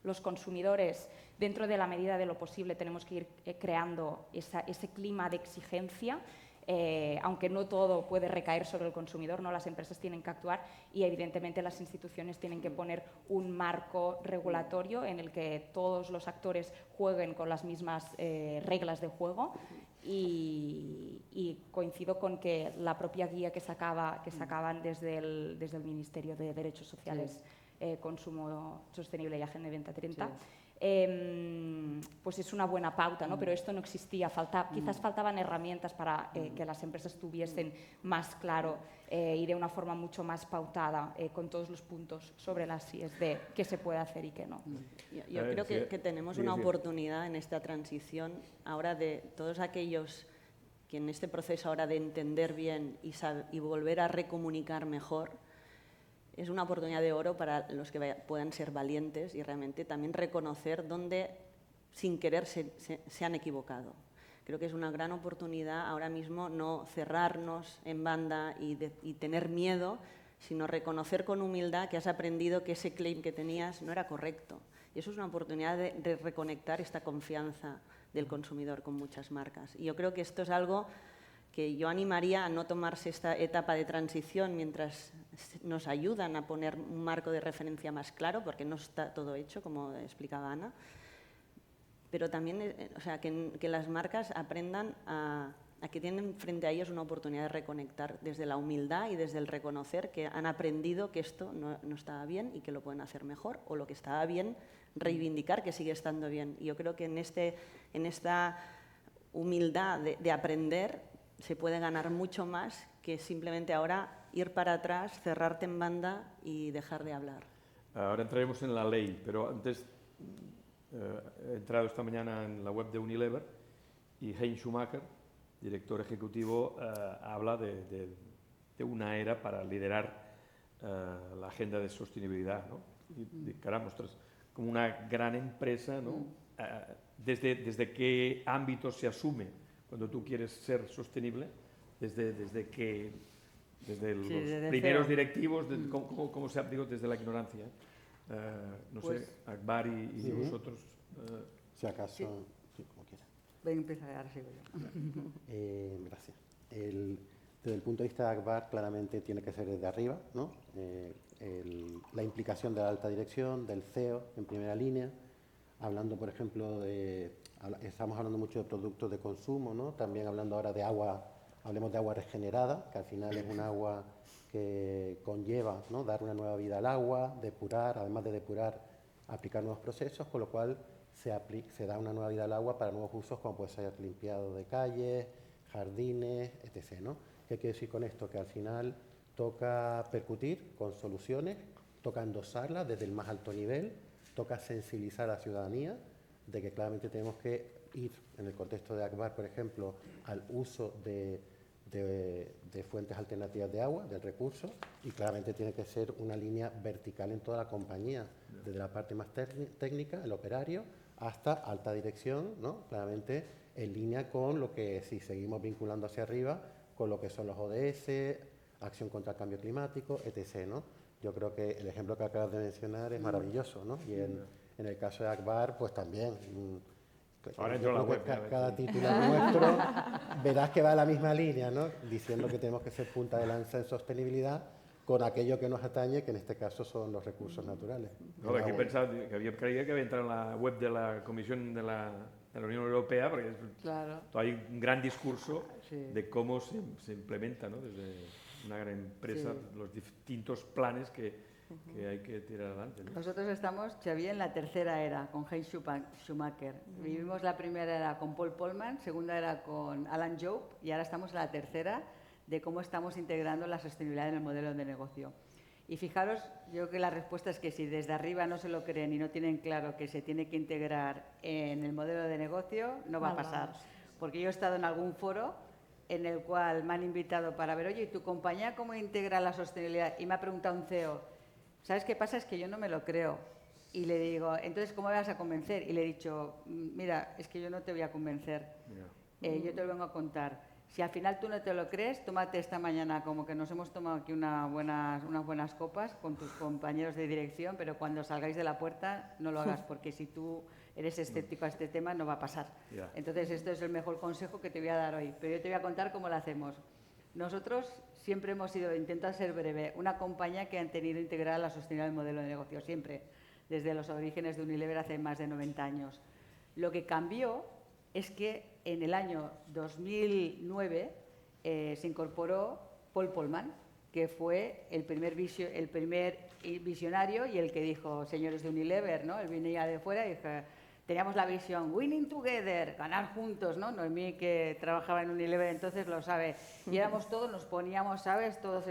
Los consumidores, dentro de la medida de lo posible, tenemos que ir creando ese clima de exigencia, aunque no todo puede recaer sobre el consumidor, ¿no? Las empresas tienen que actuar y, evidentemente, las instituciones tienen que poner un marco regulatorio en el que todos los actores jueguen con las mismas reglas de juego. Y coincido con que la propia guía que sacaban desde el Ministerio de Derechos Sociales, Consumo Sostenible y Agenda 2030, pues es una buena pauta, ¿no? Pero esto no existía, quizás faltaban herramientas para que las empresas tuviesen más claro y de una forma mucho más pautada, con todos los puntos sobre las IES de qué se puede hacer y qué no. Yo creo que tenemos una oportunidad en esta transición ahora de todos aquellos que en este proceso ahora de entender bien y volver a recomunicar mejor. Es una oportunidad de oro para los que puedan ser valientes y realmente también reconocer dónde sin querer se han equivocado. Creo que es una gran oportunidad ahora mismo no cerrarnos en banda y tener miedo, sino reconocer con humildad que has aprendido que ese claim que tenías no era correcto. Y eso es una oportunidad de reconectar esta confianza del consumidor con muchas marcas. Y yo creo que esto es algo que yo animaría a no tomarse esta etapa de transición mientras nos ayudan a poner un marco de referencia más claro, porque no está todo hecho, como explicaba Ana, pero también que las marcas aprendan a que tienen frente a ellos una oportunidad de reconectar desde la humildad y desde el reconocer que han aprendido que esto no estaba bien y que lo pueden hacer mejor, o lo que estaba bien, reivindicar que sigue estando bien. Y yo creo que en esta humildad de aprender se puede ganar mucho más que simplemente ahora ir para atrás, cerrarte en banda y dejar de hablar. Ahora entraremos en la ley, pero antes he entrado esta mañana en la web de Unilever y Hein Schumacher, director ejecutivo, habla de una era para liderar la agenda de sostenibilidad, ¿no? Y caramba, ostras, como una gran empresa, ¿no? ¿Desde qué ámbito se asume cuando tú quieres ser sostenible? Desde los primeros directivos, ¿cómo se aplica desde la ignorancia? No sé, Akbar y vosotros. Si acaso, sí, como quiera. Voy a empezar, ahora sigo yo. Gracias. Desde el punto de vista de Akbar, claramente tiene que ser desde arriba, ¿no? La implicación de la alta dirección, del CEO en primera línea, hablando, por ejemplo, estamos hablando mucho de productos de consumo, ¿no? También hablando ahora de agua, hablemos de agua regenerada, que al final es un agua que conlleva, ¿no? Dar una nueva vida al agua, depurar, además de depurar, aplicar nuevos procesos, con lo cual se da una nueva vida al agua para nuevos usos, como puede ser limpiado de calles, jardines, etc., ¿no? ¿Qué quiero decir con esto? Que al final toca percutir con soluciones, toca endosarlas desde el más alto nivel, toca sensibilizar a la ciudadanía de que claramente tenemos que ir, en el contexto de Akbar, por ejemplo, al uso de fuentes alternativas de agua, del recurso, y claramente tiene que ser una línea vertical en toda la compañía, desde la parte más técnica, el operario, hasta alta dirección, ¿no? Claramente en línea con lo que, si seguimos vinculando hacia arriba, con lo que son los ODS, acción contra el cambio climático, etc., ¿no? Yo creo que el ejemplo que acabas de mencionar es maravilloso, ¿no? Y en el caso de Akbar, pues también. Ahora entro a la web. Cada titular nuestro verás que va a la misma línea, ¿no? Diciendo que tenemos que ser punta de lanza en sostenibilidad con aquello que nos atañe, que en este caso son los recursos naturales. No, aquí pensaba que creía que había entrado en la web de la Comisión de la Unión Europea, porque hay un gran discurso de cómo se implementa, ¿no? Desde una gran empresa los distintos planes que hay que tirar adelante, ¿no? Nosotros estamos, Xavier, en la tercera era con Heinz Schumacher. Vivimos la primera era con Paul Polman, segunda era con Alan Jobe y ahora estamos en la tercera de cómo estamos integrando la sostenibilidad en el modelo de negocio. Y fijaros, yo creo que la respuesta es que si desde arriba no se lo creen y no tienen claro que se tiene que integrar en el modelo de negocio, no va a pasar. Porque yo he estado en algún foro en el cual me han invitado para ver, oye, ¿y tu compañía cómo integra la sostenibilidad? Y me ha preguntado un CEO, ¿sabes qué pasa? Es que yo no me lo creo. Y le digo, entonces, ¿cómo me vas a convencer? Y le he dicho, mira, es que yo no te voy a convencer. Yo te lo vengo a contar. Si al final tú no te lo crees, tómate esta mañana como que nos hemos tomado aquí unas buenas copas con tus compañeros de dirección, pero cuando salgáis de la puerta no lo hagas, porque si tú eres escéptico a este tema no va a pasar. Entonces, esto es el mejor consejo que te voy a dar hoy, pero yo te voy a contar cómo lo hacemos. Nosotros siempre hemos sido, intento ser breve, una compañía que han tenido integrada la sostenibilidad del modelo de negocio, siempre, desde los orígenes de Unilever hace más de 90 años. Lo que cambió es que en el año 2009 se incorporó Paul Polman, que fue el primer visionario y el que dijo, señores de Unilever, ¿no? Él venía de fuera y dijo, teníamos la visión, winning together, ganar juntos, ¿no? Noemí, que trabajaba en Unilever entonces, lo sabe. Y éramos todos, nos poníamos, ¿sabes? Todos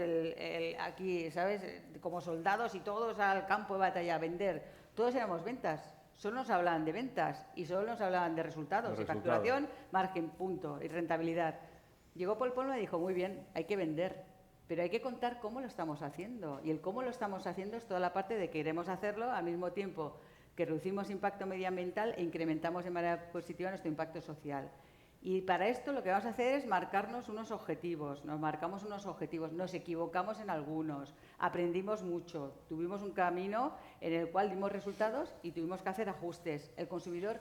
aquí, ¿sabes? Como soldados y todos al campo de batalla a vender. Todos éramos ventas. Solo nos hablaban de ventas y solo nos hablaban de resultados, de facturación, margen, punto, y rentabilidad. Llegó Paul Polman y dijo, muy bien, hay que vender, pero hay que contar cómo lo estamos haciendo. Y el cómo lo estamos haciendo es toda la parte de que queremos hacerlo al mismo tiempo que reducimos impacto medioambiental e incrementamos de manera positiva nuestro impacto social. Y para esto lo que vamos a hacer es marcarnos unos objetivos, nos marcamos unos objetivos, nos equivocamos en algunos, aprendimos mucho, tuvimos un camino en el cual dimos resultados y tuvimos que hacer ajustes. El consumidor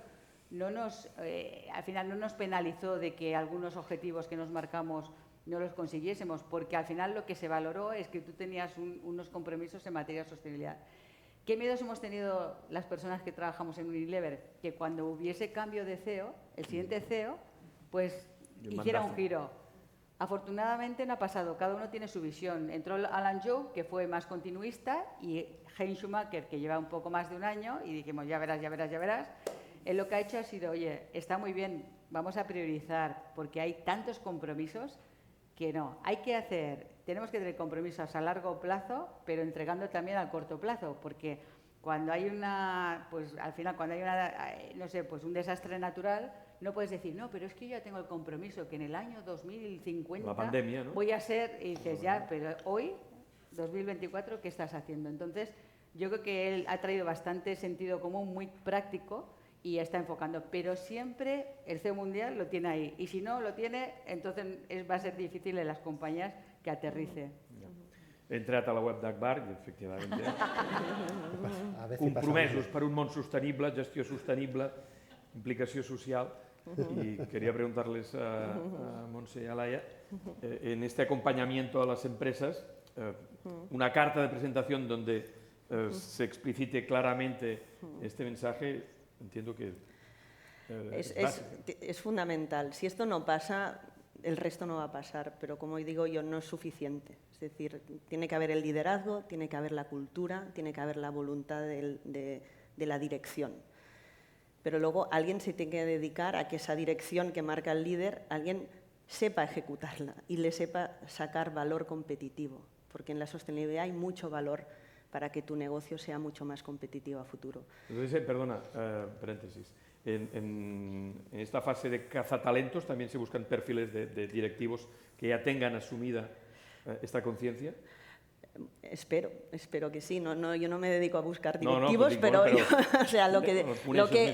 al final no nos penalizó de que algunos objetivos que nos marcamos no los consiguiésemos, porque al final lo que se valoró es que tú tenías unos compromisos en materia de sostenibilidad. ¿Qué miedos hemos tenido las personas que trabajamos en Unilever? Que cuando hubiese cambio de CEO, el siguiente CEO, pues hiciera un giro. Afortunadamente no ha pasado, cada uno tiene su visión. Entró Alan Jobe, que fue más continuista, y Heinz Schumacher, que lleva un poco más de un año, y dijimos, ya verás, ya verás, ya verás. Él lo que ha hecho ha sido, oye, está muy bien, vamos a priorizar, porque hay tantos compromisos que no. Tenemos que tener compromisos a largo plazo, pero entregando también al corto plazo, porque cuando hay un desastre natural, no puedes decir, no, pero es que yo ya tengo el compromiso que en el año 2050 la pandemia, ¿no? voy a ser, y dices, ya, pero hoy, 2024, ¿qué estás haciendo? Entonces, yo creo que él ha traído bastante sentido común, muy práctico, y está enfocando, pero siempre el CEO mundial lo tiene ahí, y si no lo tiene, entonces va a ser difícil en las compañías que aterrice. He entrat a la web d'Akbar i, efectivament, compromesos per un món sostenible, gestió sostenible, implicació social, y quería preguntarles a Montse y a Laia, en este acompañamiento a las empresas, una carta de presentación donde se explicite claramente este mensaje, entiendo que es fundamental. Si esto no pasa, el resto no va a pasar, pero como digo yo, no es suficiente. Es decir, tiene que haber el liderazgo, tiene que haber la cultura, tiene que haber la voluntad de la dirección. Pero luego alguien se tiene que dedicar a que esa dirección que marca el líder, alguien sepa ejecutarla y le sepa sacar valor competitivo, porque en la sostenibilidad hay mucho valor para que tu negocio sea mucho más competitivo a futuro. Entonces, perdona, paréntesis. En esta fase de cazatalentos también se buscan perfiles de directivos que ya tengan asumida esta conciencia. Espero que sí. Yo no me dedico a buscar directivos, pero o sea, lo que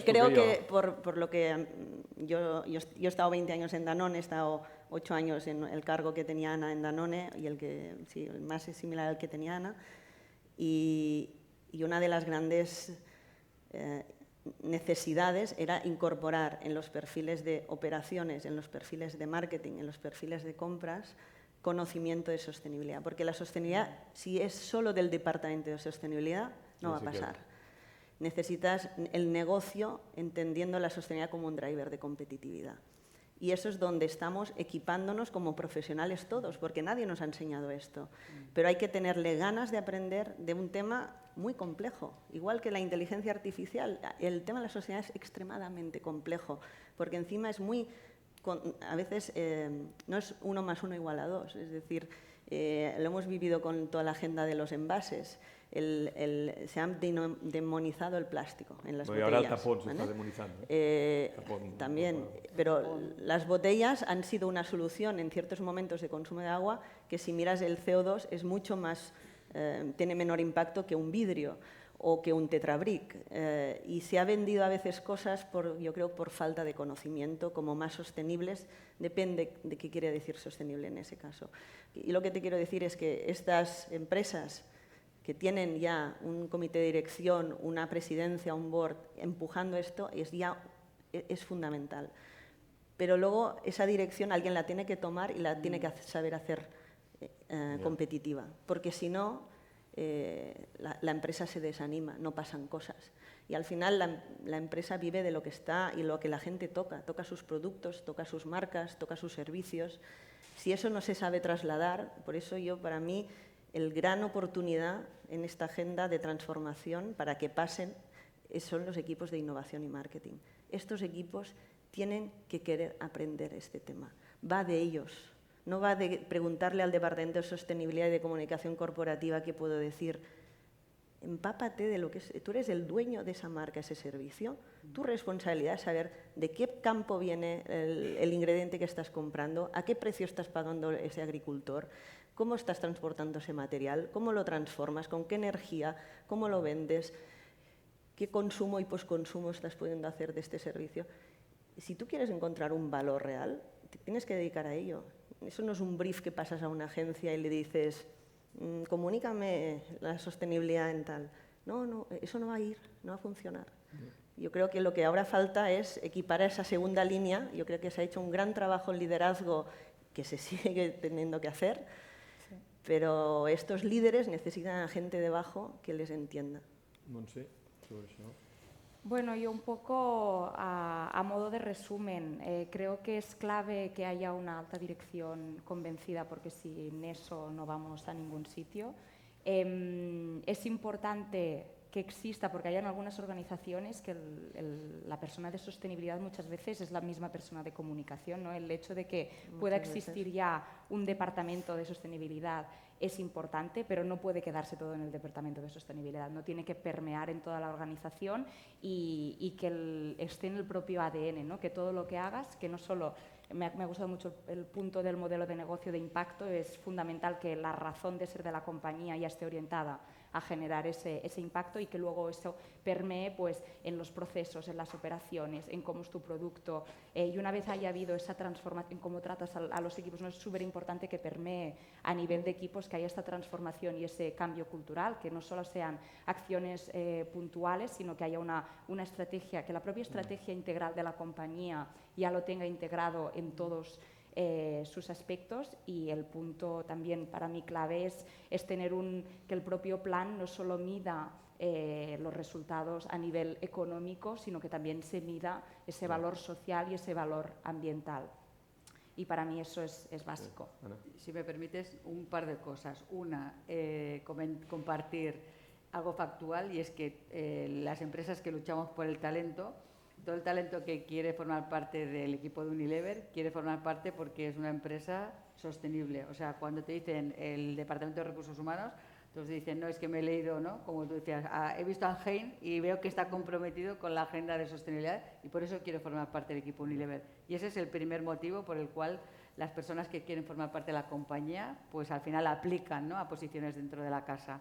creo que por lo que yo he estado 20 años en Danone, he estado 8 años en el cargo que tenía Ana en Danone y el más es similar al que tenía Ana. Y una de las grandes necesidades era incorporar en los perfiles de operaciones, en los perfiles de marketing, en los perfiles de compras, conocimiento de sostenibilidad. Porque la sostenibilidad, si es solo del departamento de sostenibilidad, no va a pasar. Necesitas el negocio entendiendo la sostenibilidad como un driver de competitividad. Y eso es donde estamos equipándonos como profesionales todos, porque nadie nos ha enseñado esto. Pero hay que tenerle ganas de aprender de un tema muy complejo. Igual que la inteligencia artificial, el tema de la sociedad es extremadamente complejo, porque encima es muy... a veces no es 1 más 1 igual a 2, es decir, lo hemos vivido con toda la agenda de los envases. Se ha demonizado el plástico en las botellas. Ahora el tapón se está demonizando. También, pero las botellas han sido una solución en ciertos momentos de consumo de agua que si miras el CO2 es mucho más, tiene menor impacto que un vidrio o que un tetrabric. Y se ha vendido a veces cosas, yo creo, por falta de conocimiento, como más sostenibles. Depende de qué quiere decir sostenible en ese caso. Y lo que te quiero decir es que estas empresas que tienen ya un comité de dirección, una presidencia, un board, empujando esto, es fundamental. Pero luego esa dirección alguien la tiene que tomar y la tiene que saber hacer competitiva, porque si no, la empresa se desanima, no pasan cosas. Y al final la empresa vive de lo que está y lo que la gente toca sus productos, toca sus marcas, toca sus servicios. Si eso no se sabe trasladar, por eso para mí, el gran oportunidad en esta agenda de transformación para que pasen son los equipos de innovación y marketing. Estos equipos tienen que querer aprender este tema. Va de ellos. No va de preguntarle al Departamento de Sostenibilidad y de Comunicación Corporativa qué puedo decir. Empápate de lo que es. Tú eres el dueño de esa marca, ese servicio. Tu responsabilidad es saber de qué campo viene el ingrediente que estás comprando, a qué precio estás pagando ese agricultor, cómo estás transportando ese material, cómo lo transformas, con qué energía, cómo lo vendes, qué consumo y posconsumo estás pudiendo hacer de este servicio. Si tú quieres encontrar un valor real, te tienes que dedicar a ello. Eso no es un brief que pasas a una agencia y le dices, comunícame la sostenibilidad en tal. No, eso no va a ir, no va a funcionar. Yo creo que lo que ahora falta es equipar a esa segunda línea. Yo creo que se ha hecho un gran trabajo en liderazgo que se sigue teniendo que hacer, pero estos líderes necesitan a gente debajo que les entienda. Montse, sobre això. Bueno, yo un poco a modo de resumen, creo que es clave que haya una alta dirección convencida porque sin eso no vamos a ningún sitio. Es importante que exista, porque hay en algunas organizaciones que la persona de sostenibilidad muchas veces es la misma persona de comunicación, ¿no? El hecho de que pueda existir ya un departamento de sostenibilidad es importante, pero no puede quedarse todo en el departamento de sostenibilidad, no tiene que permear en toda la organización y que esté en el propio ADN, ¿no? Que todo lo que hagas, que no solo... Me ha gustado mucho el punto del modelo de negocio de impacto, es fundamental que la razón de ser de la compañía ya esté orientada a generar ese impacto y que luego eso permee pues, en los procesos, en las operaciones, en cómo es tu producto. Y una vez haya habido esa transformación, en cómo tratas a los equipos, ¿no? Es súper importante que permee a nivel de equipos que haya esta transformación y ese cambio cultural, que no solo sean acciones puntuales, sino que haya una estrategia, que la propia estrategia integral de la compañía ya lo tenga integrado en todos sus aspectos, y el punto también para mí clave es tener que el propio plan no solo mida los resultados a nivel económico, sino que también se mida ese valor social y ese valor ambiental. Y para mí eso es básico. Si me permites, un par de cosas. Una, compartir algo factual, y es que las empresas que luchamos por el talento, todo el talento que quiere formar parte del equipo de Unilever quiere formar parte porque es una empresa sostenible. O sea, cuando te dicen el Departamento de Recursos Humanos, entonces dicen, no, es que me he leído, ¿no? Como tú decías, he visto a Hein y veo que está comprometido con la agenda de sostenibilidad y por eso quiero formar parte del equipo Unilever. Y ese es el primer motivo por el cual las personas que quieren formar parte de la compañía, pues al final aplican, ¿no? A posiciones dentro de la casa.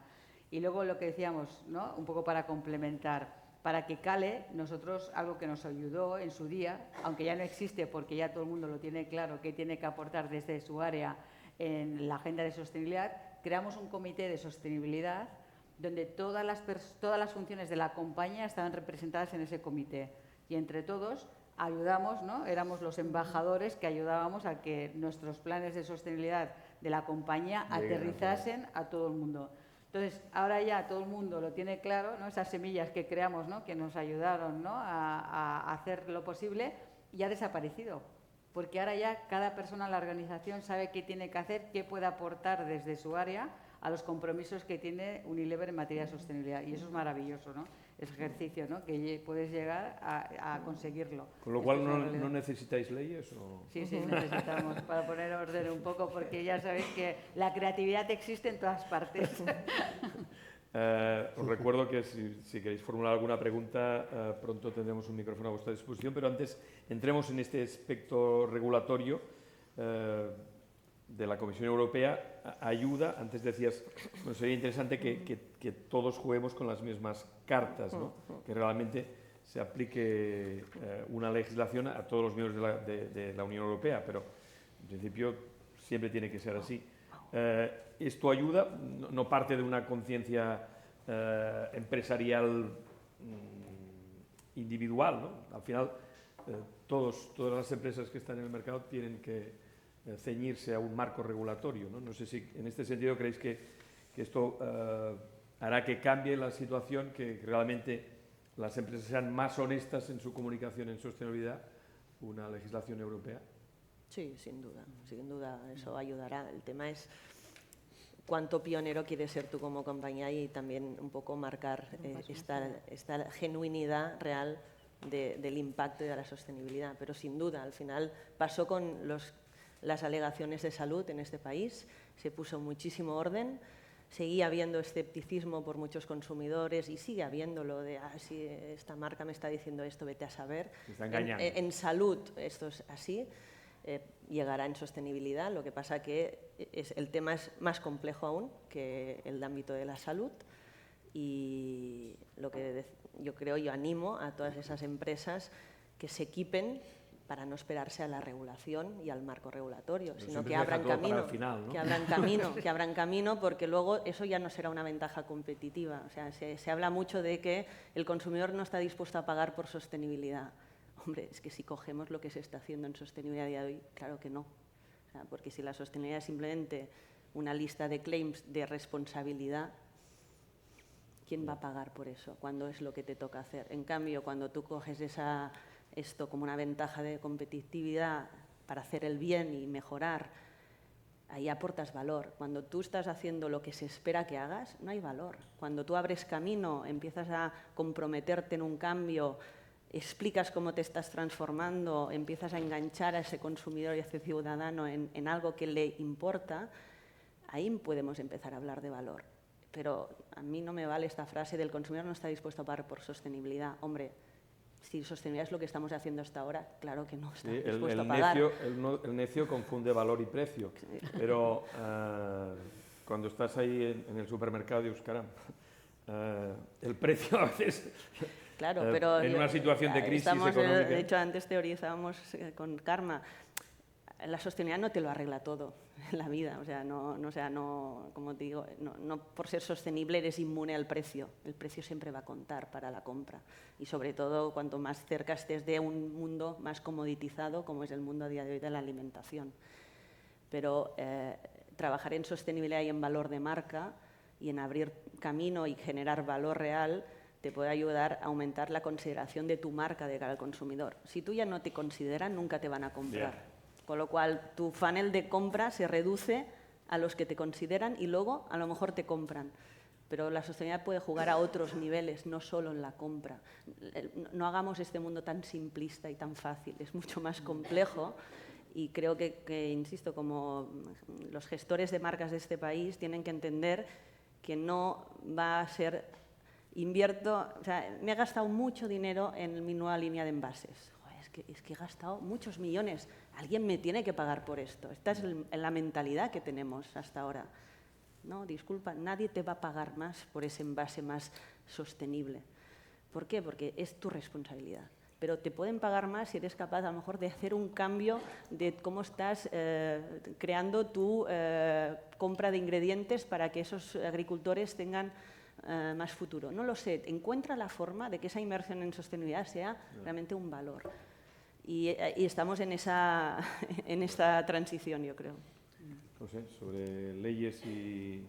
Y luego lo que decíamos, ¿no? Un poco para complementar, para que cale, nosotros algo que nos ayudó en su día, aunque ya no existe porque ya todo el mundo lo tiene claro que tiene que aportar desde su área en la agenda de sostenibilidad, creamos un comité de sostenibilidad donde todas las funciones de la compañía estaban representadas en ese comité. Y entre todos ayudamos, ¿no? Éramos los embajadores que ayudábamos a que nuestros planes de sostenibilidad de la compañía aterrizasen a todo el mundo. Entonces, ahora ya todo el mundo lo tiene claro, ¿no? Esas semillas que creamos, ¿no? Que nos ayudaron, ¿no? a hacer lo posible, ya ha desaparecido. Porque ahora ya cada persona en la organización sabe qué tiene que hacer, qué puede aportar desde su área a los compromisos que tiene Unilever en materia de sostenibilidad. Y eso es maravilloso, ¿no? Ese ejercicio, ¿no? Que puedes llegar a conseguirlo. Con lo cual, ¿no necesitáis leyes? ¿O? Sí, necesitamos, para poner orden un poco, porque ya sabéis que la creatividad existe en todas partes. Os recuerdo que si queréis formular alguna pregunta, pronto tendremos un micrófono a vuestra disposición, pero antes entremos en este aspecto regulatorio de la Comisión Europea. Ayuda, antes decías, bueno, sería interesante que todos juguemos con las mismas cartas, ¿no? Que realmente se aplique una legislación a todos los miembros de la Unión Europea, pero en principio siempre tiene que ser así. Esto ayuda, no parte de una conciencia empresarial individual, ¿no? Al final, todas las empresas que están en el mercado tienen que ceñirse a un marco regulatorio, ¿no? No sé si en este sentido creéis que esto hará que cambie la situación, que realmente las empresas sean más honestas en su comunicación en sostenibilidad, una legislación europea. Sí, sin duda eso ayudará. El tema es cuánto pionero quieres ser tú como compañía y también un poco marcar esta genuinidad real del impacto y de la sostenibilidad. Pero sin duda, al final pasó con las alegaciones de salud en este país, se puso muchísimo orden, seguía habiendo escepticismo por muchos consumidores y sigue habiéndolo de si esta marca me está diciendo esto, vete a saber. Me está engañando. En salud esto es así. Llegará en sostenibilidad, lo que pasa que el tema es más complejo aún que el ámbito de la salud y lo que yo animo a todas esas empresas que se equipen para no esperarse a la regulación y al marco regulatorio, pero sino que abran camino, final, ¿no? que abran camino, porque luego eso ya no será una ventaja competitiva. O sea, se habla mucho de que el consumidor no está dispuesto a pagar por sostenibilidad. Hombre, es que si cogemos lo que se está haciendo en sostenibilidad a día de hoy, claro que no. O sea, porque si la sostenibilidad es simplemente una lista de claims de responsabilidad, ¿quién va a pagar por eso? ¿Cuándo es lo que te toca hacer? En cambio, cuando tú coges esto como una ventaja de competitividad para hacer el bien y mejorar, ahí aportas valor. Cuando tú estás haciendo lo que se espera que hagas, no hay valor. Cuando tú abres camino, empiezas a comprometerte en un cambio, explicas cómo te estás transformando, empiezas a enganchar a ese consumidor y a ese ciudadano en algo que le importa, ahí podemos empezar a hablar de valor. Pero a mí no me vale esta frase del consumidor no está dispuesto a pagar por sostenibilidad. Hombre, si sostenibilidad es lo que estamos haciendo hasta ahora, claro que no está dispuesto a pagar. El necio confunde valor y precio, pero cuando estás ahí en el supermercado dices, caramba, el precio a veces... Claro, pero en una situación de crisis económica. De hecho, antes teorizábamos con Karma, la sostenibilidad no te lo arregla todo en la vida. O sea, como te digo, no por ser sostenible eres inmune al precio. El precio siempre va a contar para la compra. Y sobre todo, cuanto más cerca estés de un mundo más comoditizado, como es el mundo a día de hoy de la alimentación. Pero trabajar en sostenibilidad y en valor de marca y en abrir camino y generar valor real te puede ayudar a aumentar la consideración de tu marca de cara al consumidor. Si tú ya no te consideran, nunca te van a comprar. Con lo cual, tu funnel de compra se reduce a los que te consideran y luego a lo mejor te compran. Pero la sostenibilidad puede jugar a otros niveles, no solo en la compra. No hagamos este mundo tan simplista y tan fácil, es mucho más complejo y creo que insisto, como los gestores de marcas de este país tienen que entender que no va a ser... me he gastado mucho dinero en mi nueva línea de envases. Joder, es que he gastado muchos millones. Alguien me tiene que pagar por esto. Esta es la mentalidad que tenemos hasta ahora. No, disculpa, nadie te va a pagar más por ese envase más sostenible. ¿Por qué? Porque es tu responsabilidad. Pero te pueden pagar más si eres capaz a lo mejor de hacer un cambio de cómo estás creando tu compra de ingredientes para que esos agricultores tengan más futuro. No lo sé, encuentra la forma de que esa inversión en sostenibilidad sea realmente un valor. Y estamos en esta transición, yo creo. No sé, sobre leyes y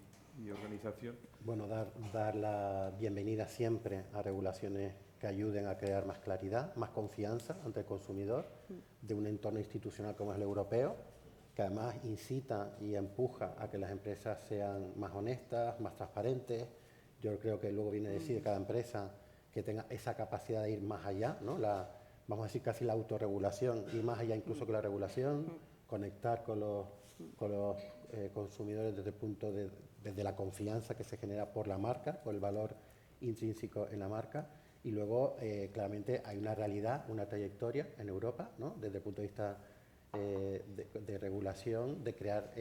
organización. Bueno, dar la bienvenida siempre a regulaciones que ayuden a crear más claridad, más confianza ante el consumidor de un entorno institucional como es el europeo, que además incita y empuja a que las empresas sean más honestas, más transparentes. Yo creo que luego viene a decir de cada empresa que tenga esa capacidad de ir más allá, ¿no? Vamos a decir casi la autorregulación, ir más allá incluso que la regulación, conectar con los consumidores desde el punto desde la confianza que se genera por la marca, por el valor intrínseco en la marca. Y luego, claramente, hay una realidad, una trayectoria en Europa, ¿no? Desde el punto de vista de regulación, de crear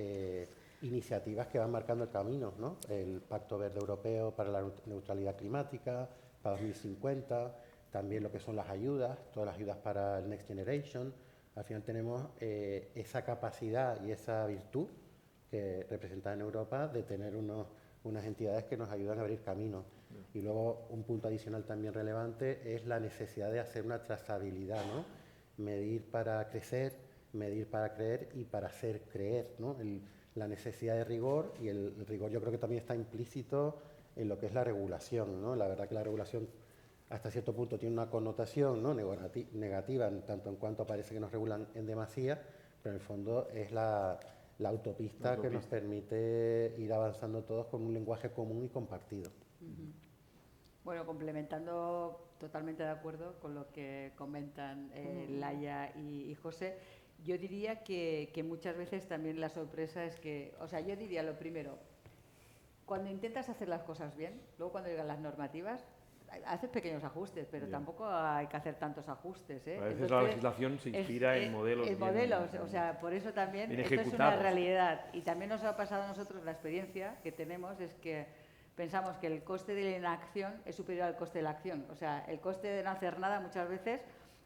iniciativas que van marcando el camino, ¿no? El Pacto Verde Europeo para la neutralidad climática, para 2050, también lo que son las ayudas, todas las ayudas para el Next Generation. Al final tenemos esa capacidad y esa virtud que representa en Europa de tener unas entidades que nos ayudan a abrir caminos. Y luego un punto adicional también relevante es la necesidad de hacer una trazabilidad, ¿no? Medir para crecer, medir para creer y para hacer creer, ¿no? La necesidad de rigor, y el rigor yo creo que también está implícito en lo que es la regulación, ¿no? La verdad que la regulación hasta cierto punto tiene una connotación, ¿no? negativa, tanto en cuanto parece que nos regulan en demasía, pero en el fondo es la autopista que nos permite ir avanzando todos con un lenguaje común y compartido. Bueno, complementando, totalmente de acuerdo con lo que comentan Laia y José, yo diría que muchas veces también la sorpresa es que, o sea, yo diría lo primero, cuando intentas hacer las cosas bien, luego cuando llegan las normativas, haces pequeños ajustes, pero tampoco hay que hacer tantos ajustes, ¿eh? A veces la legislación se inspira en modelos. O sea, por eso también bien esto es una ejecutados. realidad. Y también nos ha pasado a nosotros, la experiencia que tenemos es que pensamos que el coste de la inacción es superior al coste de la acción. O sea, el coste de no hacer nada muchas veces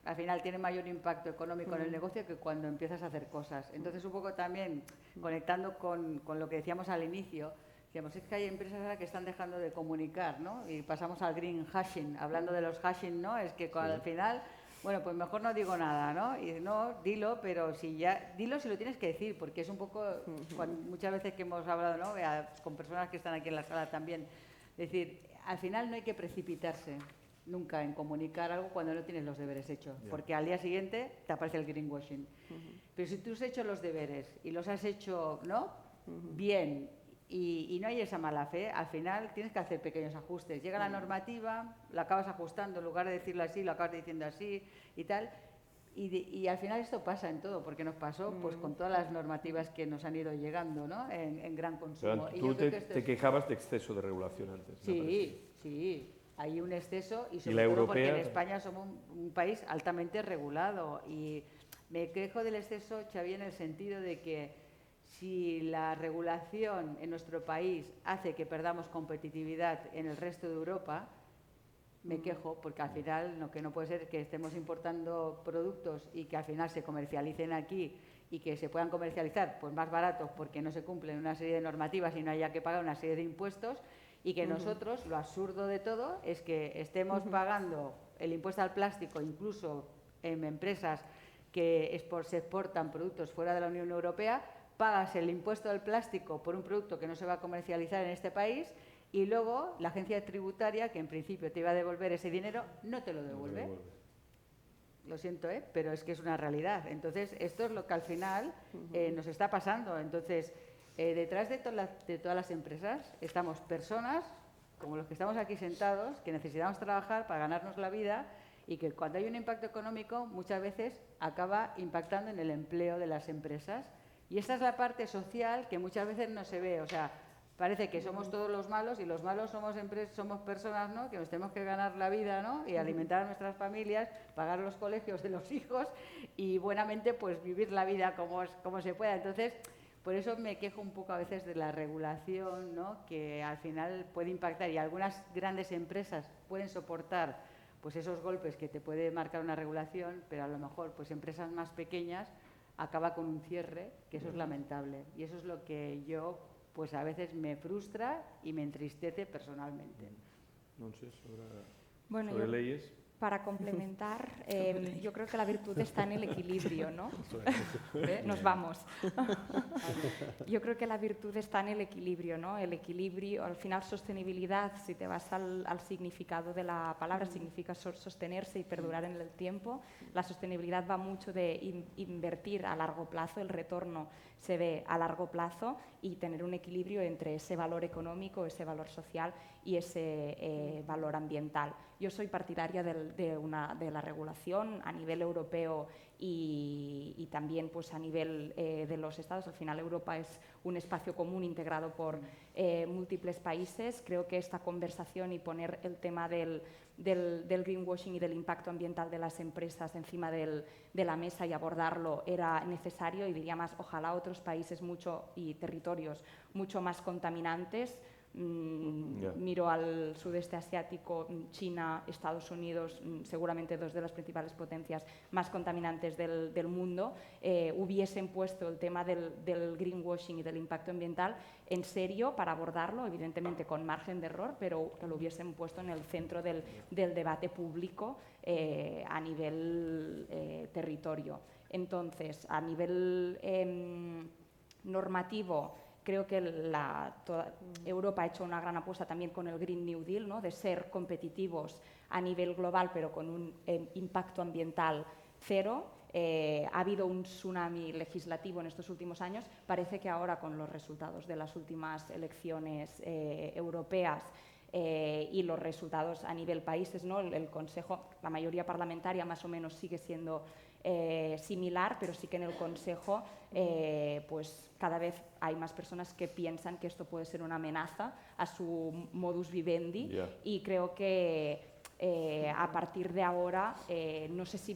al final tiene mayor impacto económico en el negocio que cuando empiezas a hacer cosas. Entonces, un poco también conectando con lo que decíamos al inicio, digamos, es que hay empresas ahora que están dejando de comunicar, ¿no? Y pasamos al green hashing, hablando de los hashing, ¿no? Es que al final, bueno, pues mejor no digo nada, ¿no? Y no, dilo, pero dilo si lo tienes que decir, porque es un poco, muchas veces que hemos hablado, ¿no? Con personas que están aquí en la sala también, es decir, al final no hay que precipitarse nunca en comunicar algo cuando no tienes los deberes hechos, porque al día siguiente te aparece el greenwashing. Pero si tú has hecho los deberes y los has hecho, ¿no? Bien, y no hay esa mala fe, al final tienes que hacer pequeños ajustes. Llega la normativa, la acabas ajustando, en lugar de decirlo así, lo acabas diciendo así y tal. Y al final esto pasa en todo, porque nos pasó pues con todas las normativas que nos han ido llegando, ¿no? En gran consumo. Pero tú te quejabas de exceso de regulación antes. Sí, hay un exceso y sobre la todo europea, porque en España somos un país altamente regulado. Y me quejo del exceso, Xavi, en el sentido de que si la regulación en nuestro país hace que perdamos competitividad en el resto de Europa, me quejo, porque al final lo que no puede ser es que estemos importando productos y que al final se comercialicen aquí y que se puedan comercializar pues más baratos porque no se cumplen una serie de normativas y no haya que pagar una serie de impuestos, y que nosotros, lo absurdo de todo, es que estemos pagando el impuesto al plástico incluso en empresas que se exportan productos fuera de la Unión Europea. Pagas el impuesto del plástico por un producto que no se va a comercializar en este país y luego la agencia tributaria, que en principio te iba a devolver ese dinero, no te lo devuelve. Lo siento, pero es que es una realidad. Entonces, esto es lo que al final nos está pasando. Entonces, detrás de todas las empresas estamos personas, como los que estamos aquí sentados, que necesitamos trabajar para ganarnos la vida y que cuando hay un impacto económico muchas veces acaba impactando en el empleo de las empresas. Y esta es la parte social que muchas veces no se ve. O sea, parece que somos todos los malos y los malos somos personas, ¿no? Que nos tenemos que ganar la vida, ¿no? Y alimentar a nuestras familias, pagar los colegios de los hijos y buenamente pues vivir la vida como se pueda. Entonces, por eso me quejo un poco a veces de la regulación, ¿no? Que al final puede impactar y algunas grandes empresas pueden soportar pues esos golpes que te puede marcar una regulación, pero a lo mejor pues empresas más pequeñas acaba con un cierre, que eso es lamentable. Y eso es lo que yo pues a veces me frustra y me entristece personalmente. No sé, Bueno, sobre leyes. Para complementar, yo creo que la virtud está en el equilibrio, ¿no? Nos vamos. Yo creo que la virtud está en el equilibrio, ¿no? El equilibrio, al final sostenibilidad, si te vas al significado de la palabra, significa sostenerse y perdurar en el tiempo. La sostenibilidad va mucho de invertir a largo plazo, el retorno se ve a largo plazo y tener un equilibrio entre ese valor económico, ese valor social y ese valor ambiental. Yo soy partidaria de la regulación a nivel europeo y también pues, a nivel de los Estados. Al final Europa es un espacio común integrado por múltiples países. Creo que esta conversación y poner el tema del greenwashing y del impacto ambiental de las empresas encima de la mesa y abordarlo era necesario, y diría más, ojalá otros países y territorios mucho más contaminantes. Miro al sudeste asiático, China, Estados Unidos, seguramente dos de las principales potencias más contaminantes del mundo, hubiesen puesto el tema del greenwashing y del impacto ambiental en serio para abordarlo, evidentemente con margen de error, pero que lo hubiesen puesto en el centro del debate público a nivel territorio. Entonces, a nivel normativo, creo que Europa ha hecho una gran apuesta también con el Green New Deal, ¿no? De ser competitivos a nivel global, pero con un impacto ambiental cero. Ha habido un tsunami legislativo en estos últimos años. Parece que ahora, con los resultados de las últimas elecciones europeas y los resultados a nivel países, ¿no? El Consejo, la mayoría parlamentaria más o menos sigue siendo similar, pero sí que en el Consejo pues cada vez hay más personas que piensan que esto puede ser una amenaza a su modus vivendi, y creo que a partir de ahora no sé si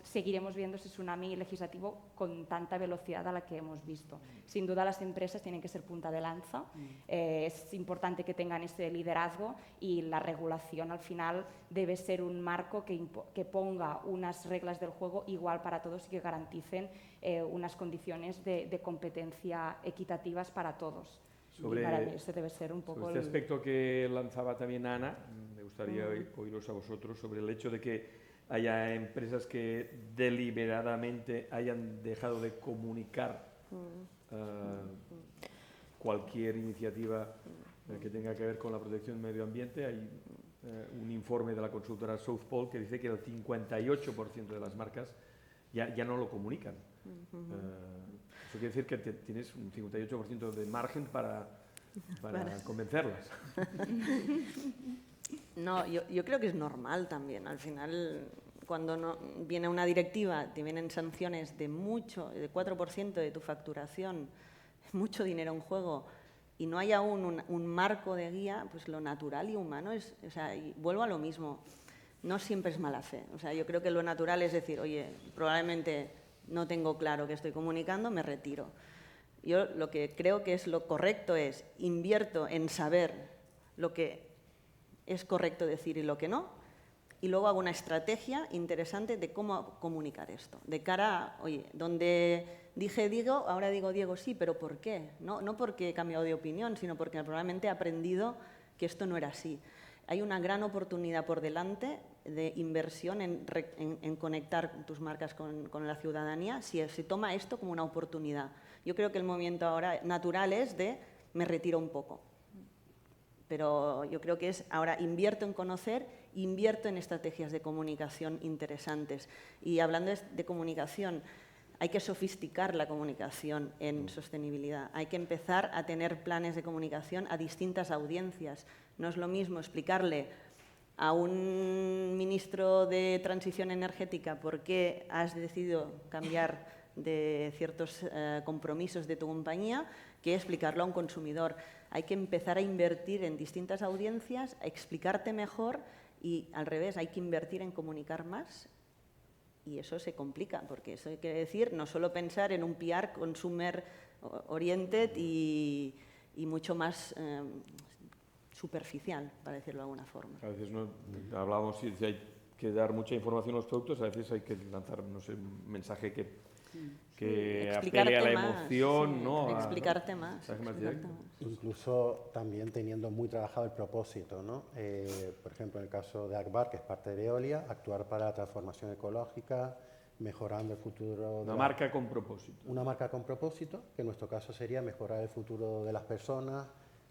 seguiremos viendo ese tsunami legislativo con tanta velocidad a la que hemos visto. Sin duda las empresas tienen que ser punta de lanza, es importante que tengan ese liderazgo, y la regulación al final debe ser un marco que ponga unas reglas del juego igual para todos y que garanticen unas condiciones de competencia equitativas para todos. Y para mí ese debe ser un poco sobre este aspecto que lanzaba también Ana, me gustaría oíros a vosotros sobre el hecho de que haya empresas que deliberadamente hayan dejado de comunicar cualquier iniciativa que tenga que ver con la protección del medio ambiente. Hay un informe de la consultora South Pole que dice que el 58% de las marcas ya no lo comunican. Eso quiere decir que tienes un 58% de margen para convencerlas. No, yo creo que es normal también. Al final, cuando viene una directiva, te vienen sanciones de 4% de tu facturación, mucho dinero en juego, y no hay aún un marco de guía, pues lo natural y humano es, o sea, y vuelvo a lo mismo, no siempre es mala fe. O sea, yo creo que lo natural es decir, oye, probablemente no tengo claro qué estoy comunicando, me retiro. Yo lo que creo que es lo correcto es invierto en saber lo que es correcto decir y lo que no, y luego hago una estrategia interesante de cómo comunicar esto. De cara a, oye, donde dije Diego, ahora digo Diego sí, pero ¿por qué? No porque he cambiado de opinión, sino porque probablemente he aprendido que esto no era así. Hay una gran oportunidad por delante de inversión en conectar tus marcas con la ciudadanía si se toma esto como una oportunidad. Yo creo que el movimiento ahora natural es de me retiro un poco. Pero yo creo que es ahora invierto en conocer, invierto en estrategias de comunicación interesantes. Y hablando de comunicación, hay que sofisticar la comunicación en sostenibilidad. Hay que empezar a tener planes de comunicación a distintas audiencias. No es lo mismo explicarle a un ministro de Transición Energética por qué has decidido cambiar de ciertos compromisos de tu compañía que explicarlo a un consumidor. Hay que empezar a invertir en distintas audiencias, a explicarte mejor, y al revés, hay que invertir en comunicar más. Y eso se complica, porque eso quiere decir no solo pensar en un PR consumer oriented y mucho más superficial, para decirlo de alguna forma. A veces no hablamos si hay que dar mucha información a los productos, a veces hay que lanzar, no sé, un mensaje que que explicarte apele a la más, emoción, sí, ¿no? explicarte más. mensaje más explicarte directo. más. Incluso también teniendo muy trabajado el propósito, ¿no? Por ejemplo, en el caso de Akbar, que es parte de Veolia, actuar para la transformación ecológica, mejorando el futuro. Una marca con propósito. Una marca con propósito, que en nuestro caso sería mejorar el futuro de las personas,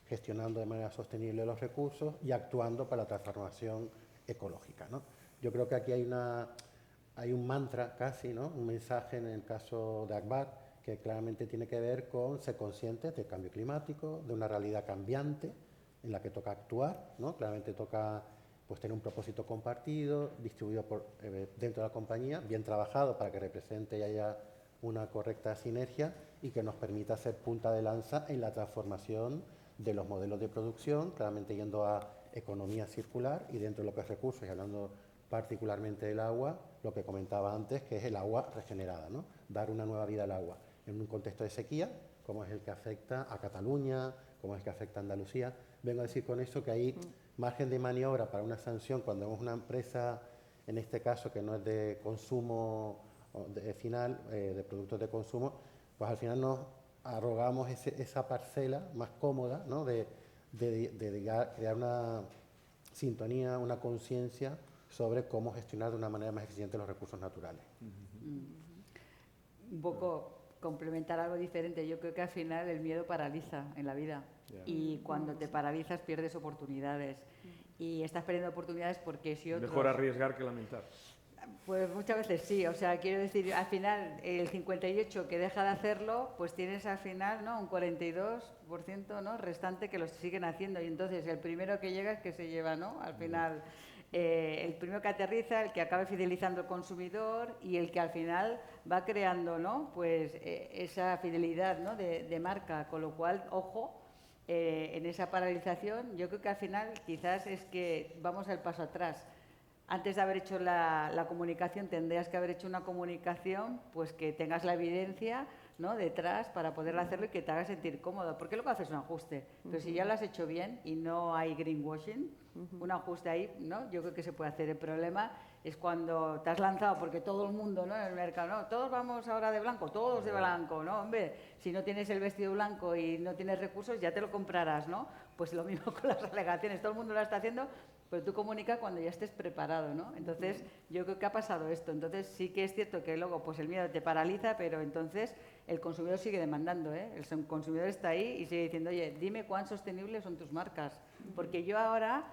gestionando de manera sostenible los recursos y actuando para la transformación ecológica, ¿no? Yo creo que aquí hay un mantra casi, ¿no? Un mensaje en el caso de Akbar que claramente tiene que ver con ser conscientes del cambio climático, de una realidad cambiante en la que toca actuar, ¿no? Claramente toca pues, tener un propósito compartido, distribuido dentro de la compañía, bien trabajado para que represente y haya una correcta sinergia y que nos permita ser punta de lanza en la transformación de los modelos de producción, claramente yendo a economía circular y dentro de lo que es recursos y hablando particularmente del agua, lo que comentaba antes, que es el agua regenerada, ¿no? Dar una nueva vida al agua en un contexto de sequía, como es el que afecta a Cataluña, como es el que afecta a Andalucía. Vengo a decir con eso que hay margen de maniobra para una sanción cuando vemos una empresa, en este caso que no es de consumo final, de productos de consumo, pues al final nos arrogamos esa parcela más cómoda, ¿no? de crear una sintonía, una conciencia sobre cómo gestionar de una manera más eficiente los recursos naturales. Un poco complementar algo diferente. Yo creo que al final el miedo paraliza en la vida y cuando te paralizas pierdes oportunidades y estás perdiendo oportunidades porque si otros... Mejor arriesgar que lamentar. Pues muchas veces sí, o sea, quiero decir, al final el 58 que deja de hacerlo, pues tienes al final, ¿no?, un 42%, ¿no?, restante que lo siguen haciendo y entonces el primero que llega es que se lleva, ¿no?, al final el primero que aterriza, el que acaba fidelizando al consumidor y el que al final va creando, ¿no?, pues esa fidelidad, ¿no?, de marca, con lo cual, ojo, en esa paralización, yo creo que al final quizás es que vamos al paso atrás. Antes de haber hecho la comunicación, tendrías que haber hecho una comunicación pues que tengas la evidencia, ¿no?, detrás para poder hacerlo y que te haga sentir cómodo. Porque luego haces un ajuste. Pero si ya lo has hecho bien y no hay greenwashing, un ajuste ahí, ¿no?, yo creo que se puede hacer. El problema es cuando te has lanzado, porque todo el mundo, ¿no?, en el mercado, no, todos vamos ahora de blanco, todos de blanco, ¿no? Hombre, si no tienes el vestido blanco y no tienes recursos, ya te lo comprarás, ¿no? Pues lo mismo con las alegaciones, todo el mundo lo está haciendo, pero tú comunica cuando ya estés preparado, ¿no? Entonces, yo creo que ha pasado esto. Entonces, sí que es cierto que luego pues el miedo te paraliza, pero entonces el consumidor sigue demandando, ¿eh? El consumidor está ahí y sigue diciendo, oye, dime cuán sostenibles son tus marcas, porque yo ahora,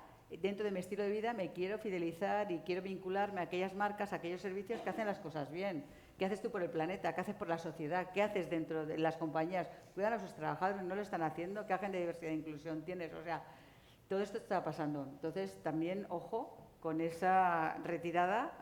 dentro de mi estilo de vida, me quiero fidelizar y quiero vincularme a aquellas marcas, a aquellos servicios que hacen las cosas bien. ¿Qué haces tú por el planeta? ¿Qué haces por la sociedad? ¿Qué haces dentro de las compañías? ¿Cuidan a sus trabajadores? ¿No lo están haciendo? ¿Qué agenda de diversidad e inclusión tienes? O sea, todo esto está pasando. Entonces, también, ojo, con esa retirada,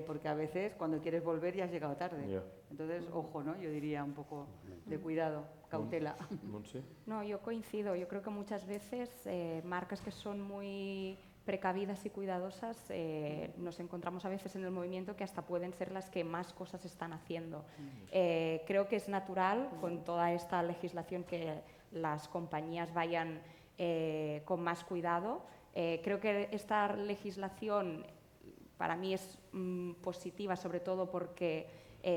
porque a veces cuando quieres volver ya has llegado tarde. Yeah. Entonces, ojo, ¿no? Yo diría un poco de cuidado, cautela. Montse. No, yo coincido. Yo creo que muchas veces marcas que son muy precavidas y cuidadosas nos encontramos a veces en el movimiento que hasta pueden ser las que más cosas están haciendo. Creo que es natural con toda esta legislación que las compañías vayan con más cuidado. Creo que esta legislación para mí es positiva, sobre todo porque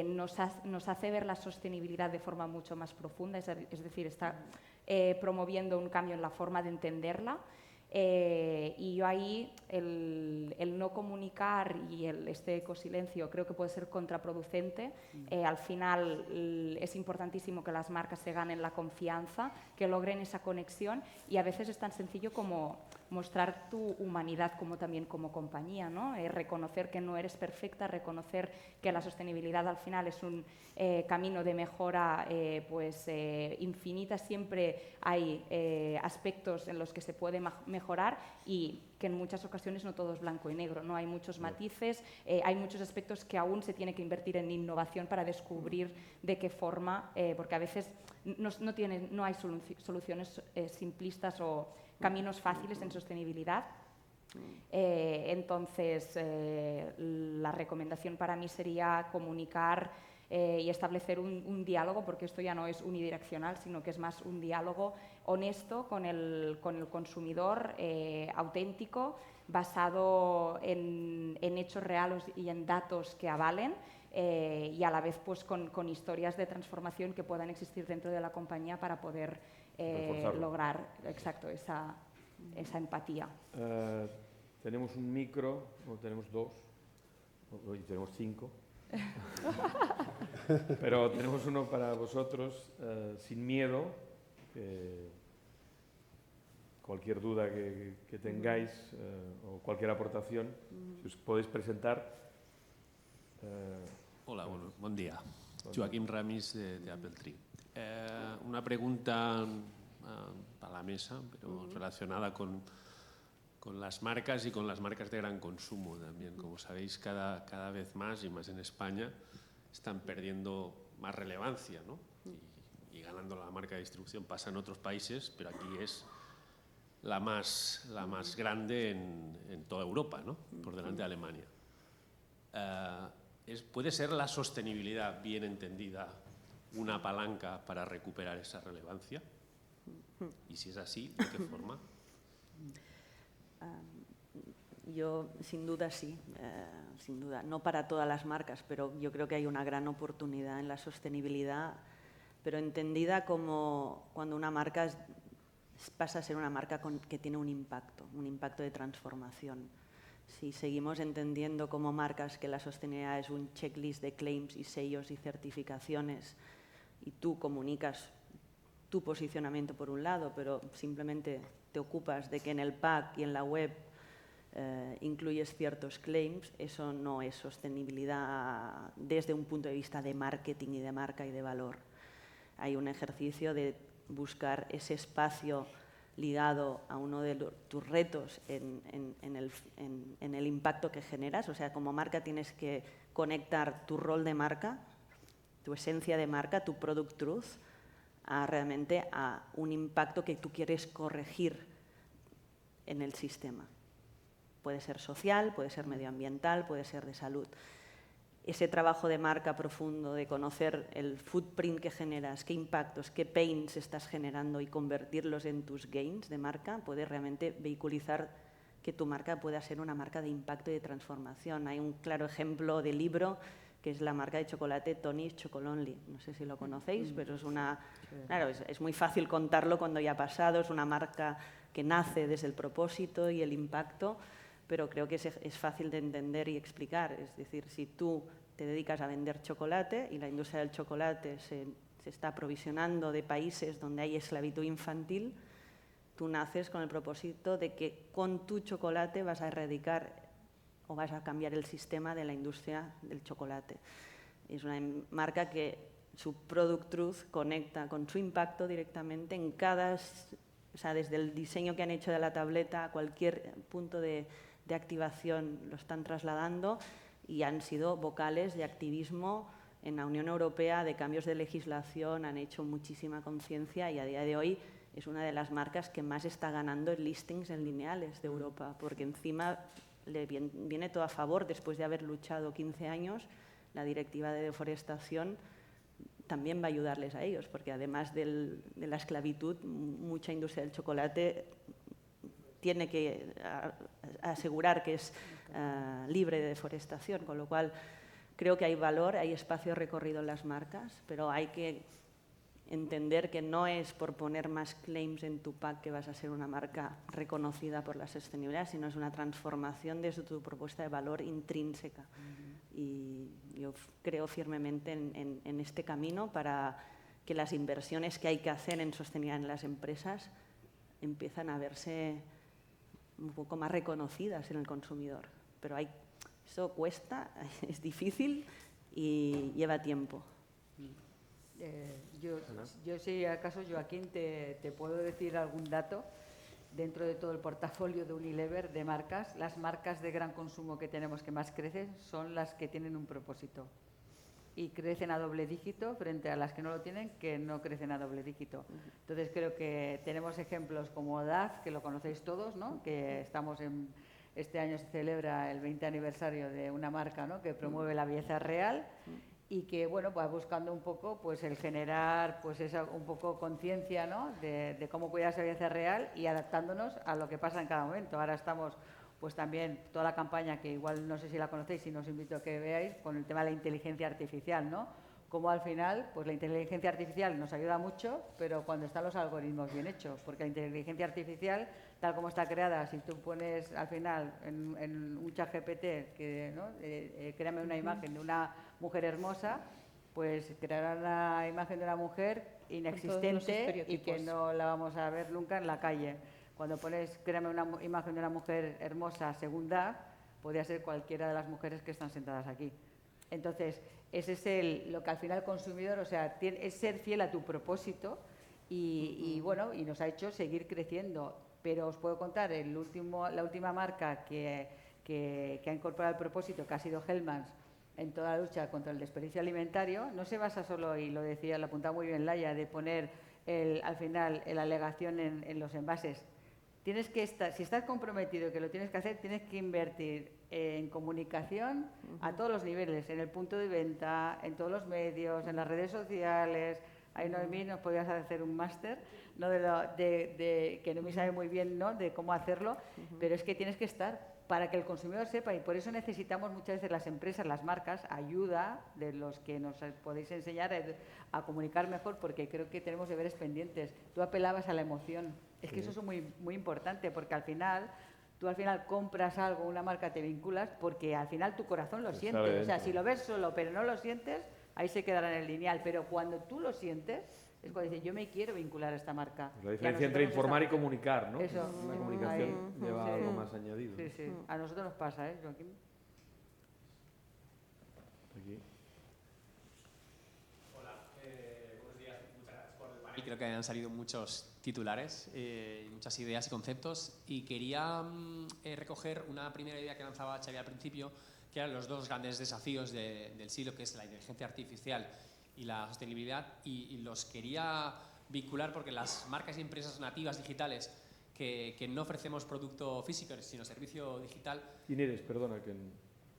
nos hace ver la sostenibilidad de forma mucho más profunda, es decir, está promoviendo un cambio en la forma de entenderla. Y yo ahí el no comunicar y este ecosilencio creo que puede ser contraproducente. Al final es importantísimo que las marcas se ganen la confianza, que logren esa conexión y a veces es tan sencillo como mostrar tu humanidad también como compañía, ¿no? Reconocer que no eres perfecta, reconocer que la sostenibilidad al final es un camino de mejora infinita. Siempre hay aspectos en los que se puede mejorar y que en muchas ocasiones no todo es blanco y negro, ¿no? Hay muchos matices, hay muchos aspectos que aún se tiene que invertir en innovación para descubrir de qué forma, porque a veces no hay soluciones simplistas o caminos fáciles en sostenibilidad. Entonces, la recomendación para mí sería comunicar y establecer un diálogo, porque esto ya no es unidireccional, sino que es más un diálogo honesto con el consumidor, auténtico, basado en hechos reales y en datos que avalen, y a la vez pues, con historias de transformación que puedan existir dentro de la compañía para poder lograr esa empatía. Tenemos un micro, o tenemos dos, hoy tenemos 5, pero tenemos uno para vosotros, sin miedo. Cualquier duda que tengáis o cualquier aportación, si os podéis presentar. Hola, buen día. Joaquim Ramis de Apple Tree. Una pregunta para la mesa, pero relacionada con las marcas y con las marcas de gran consumo también. Como sabéis, cada vez más, y más en España, están perdiendo más relevancia, ¿no? Y ganando la marca de distribución. Pasa en otros países, pero aquí es la más grande en toda Europa, ¿no? Por delante de Alemania. ¿Puede ser la sostenibilidad bien entendida una palanca para recuperar esa relevancia? Y si es así, ¿de qué forma? Yo, sin duda, sí, sin duda. No para todas las marcas, pero yo creo que hay una gran oportunidad en la sostenibilidad, pero entendida como cuando una marca pasa a ser una marca que tiene un impacto de transformación. Si seguimos entendiendo como marcas que la sostenibilidad es un checklist de claims y sellos y certificaciones y tú comunicas tu posicionamiento por un lado, pero simplemente te ocupas de que en el pack y en la web incluyes ciertos claims, eso no es sostenibilidad desde un punto de vista de marketing y de marca y de valor. Hay un ejercicio de buscar ese espacio ligado a uno de tus retos en el impacto que generas. O sea, como marca tienes que conectar tu rol de marca, tu esencia de marca, tu product truth, realmente a un impacto que tú quieres corregir en el sistema. Puede ser social, puede ser medioambiental, puede ser de salud. Ese trabajo de marca profundo, de conocer el footprint que generas, qué impactos, qué pains estás generando y convertirlos en tus gains de marca, puede realmente vehiculizar que tu marca pueda ser una marca de impacto y de transformación. Hay un claro ejemplo de libro que es la marca de chocolate Tony's Chocolonely. No sé si lo conocéis, pero es claro, es muy fácil contarlo cuando ya ha pasado, es una marca que nace desde el propósito y el impacto, pero creo que es fácil de entender y explicar. Es decir, si tú te dedicas a vender chocolate y la industria del chocolate se está aprovisionando de países donde hay esclavitud infantil, tú naces con el propósito de que con tu chocolate vas a erradicar o vas a cambiar el sistema de la industria del chocolate. Es una marca que su product truth conecta con su impacto directamente en o sea, desde el diseño que han hecho de la tableta a cualquier punto de activación lo están trasladando y han sido vocales de activismo en la Unión Europea, de cambios de legislación, han hecho muchísima conciencia y a día de hoy es una de las marcas que más está ganando en listings en lineales de Europa, porque encima le viene todo a favor después de haber luchado 15 años. La directiva de deforestación también va a ayudarles a ellos, porque además de la esclavitud, mucha industria del chocolate tiene que asegurar que es libre de deforestación, con lo cual creo que hay valor, hay espacio recorrido en las marcas, pero hay que entender que no es por poner más claims en tu pack que vas a ser una marca reconocida por la sostenibilidad, sino es una transformación de tu propuesta de valor intrínseca. Y yo creo firmemente en este camino para que las inversiones que hay que hacer en sostenibilidad en las empresas empiezan a verse un poco más reconocidas en el consumidor. Pero eso cuesta, es difícil y lleva tiempo. Yo si acaso, Joaquín, te puedo decir algún dato dentro de todo el portafolio de Unilever de marcas. Las marcas de gran consumo que tenemos que más crecen son las que tienen un propósito y crecen a doble dígito frente a las que no lo tienen, que no crecen a doble dígito. Entonces creo que tenemos ejemplos como DAF, que lo conocéis todos, ¿no? Que este año se celebra el 20 aniversario de una marca, ¿no? Que promueve la belleza real y que bueno, va buscando un poco pues el generar pues esa un poco conciencia, ¿no? de cómo cuidar esa belleza real y adaptándonos a lo que pasa en cada momento. Ahora estamos pues también toda la campaña, que igual no sé si la conocéis, y os invito a que veáis, con el tema de la inteligencia artificial, ¿no? Como al final, pues la inteligencia artificial nos ayuda mucho, pero cuando están los algoritmos bien hechos, porque la inteligencia artificial, tal como está creada, si tú pones al final en un chat GPT, que, ¿no? Créame una imagen de una mujer hermosa, pues creará la imagen de una mujer inexistente y que no la vamos a ver nunca en la calle. Cuando pones créame una imagen de una mujer hermosa segunda, podría ser cualquiera de las mujeres que están sentadas aquí. Entonces, ese es lo que al final el consumidor, o sea, es ser fiel a tu propósito y bueno, y nos ha hecho seguir creciendo. Pero os puedo contar, la última marca que ha incorporado el propósito, que ha sido Hellmann's, en toda la lucha contra el desperdicio alimentario, no se basa solo, y lo decía, lo apuntaba muy bien Laia, de poner al final la alegación en los envases. Tienes que estar, si estás comprometido que lo tienes que hacer, tienes que invertir en comunicación a todos los niveles, en el punto de venta, en todos los medios, en las redes sociales. Ahí Noemí nos podías hacer un máster, ¿no? Que Noemí sabe muy bien, ¿no? De cómo hacerlo, pero es que tienes que estar para que el consumidor sepa, y por eso necesitamos muchas veces las empresas, las marcas, ayuda de los que nos podéis enseñar a comunicar mejor, porque creo que tenemos deberes pendientes. Tú apelabas a la emoción, es que eso es muy, muy importante, porque al final tú compras algo, una marca, te vinculas, porque al final tu corazón lo siente. O sea, si lo ves solo pero no lo sientes, ahí se quedará en el lineal, pero cuando tú lo sientes, es cuando dices, yo me quiero vincular a esta marca. La diferencia entre informar y comunicar, ¿no? Eso. La comunicación lleva algo más añadido. Sí, sí. A nosotros nos pasa, ¿eh, Joaquín? Aquí. Hola, buenos días, muchas gracias por el panel. Creo que han salido muchos titulares, muchas ideas y conceptos, y quería recoger una primera idea que lanzaba Xavi al principio, que eran los dos grandes desafíos del siglo, que es la inteligencia artificial y la sostenibilidad, y los quería vincular porque las marcas y empresas nativas digitales que no ofrecemos producto físico sino servicio digital. ¿Quién eres? Perdona.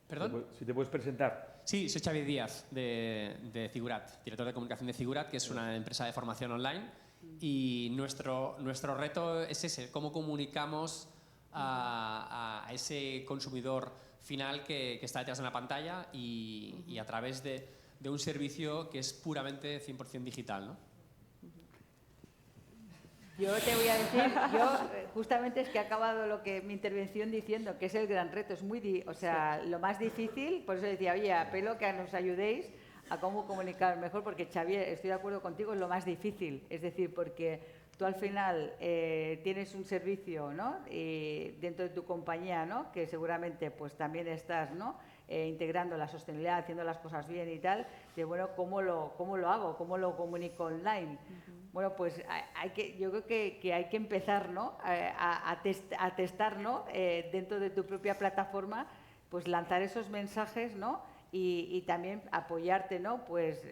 ¿Perdón? Si te puedes presentar. Sí, soy Xavi Díaz de Figurat, director de comunicación de Figurat, que es una empresa de formación online, y nuestro reto es ese, cómo comunicamos a ese consumidor final que está detrás de una pantalla y a través de un servicio que es puramente 100% digital, ¿no? Yo te voy a decir, justamente es que he acabado mi intervención diciendo que es el gran reto, es lo más difícil, por eso decía, oye, apelo que nos ayudéis a cómo comunicar mejor, porque Xavier, estoy de acuerdo contigo, es lo más difícil, es decir, porque tú al final tienes un servicio, ¿no? Dentro de tu compañía, ¿no? Que seguramente pues también estás, ¿no? Integrando la sostenibilidad, haciendo las cosas bien y tal, de bueno, ¿cómo lo hago? ¿Cómo lo comunico online? Bueno, pues yo creo que hay que empezar, ¿no? a testar, ¿no? Dentro de tu propia plataforma, pues lanzar esos mensajes, ¿no? Y también apoyarte, ¿no? Pues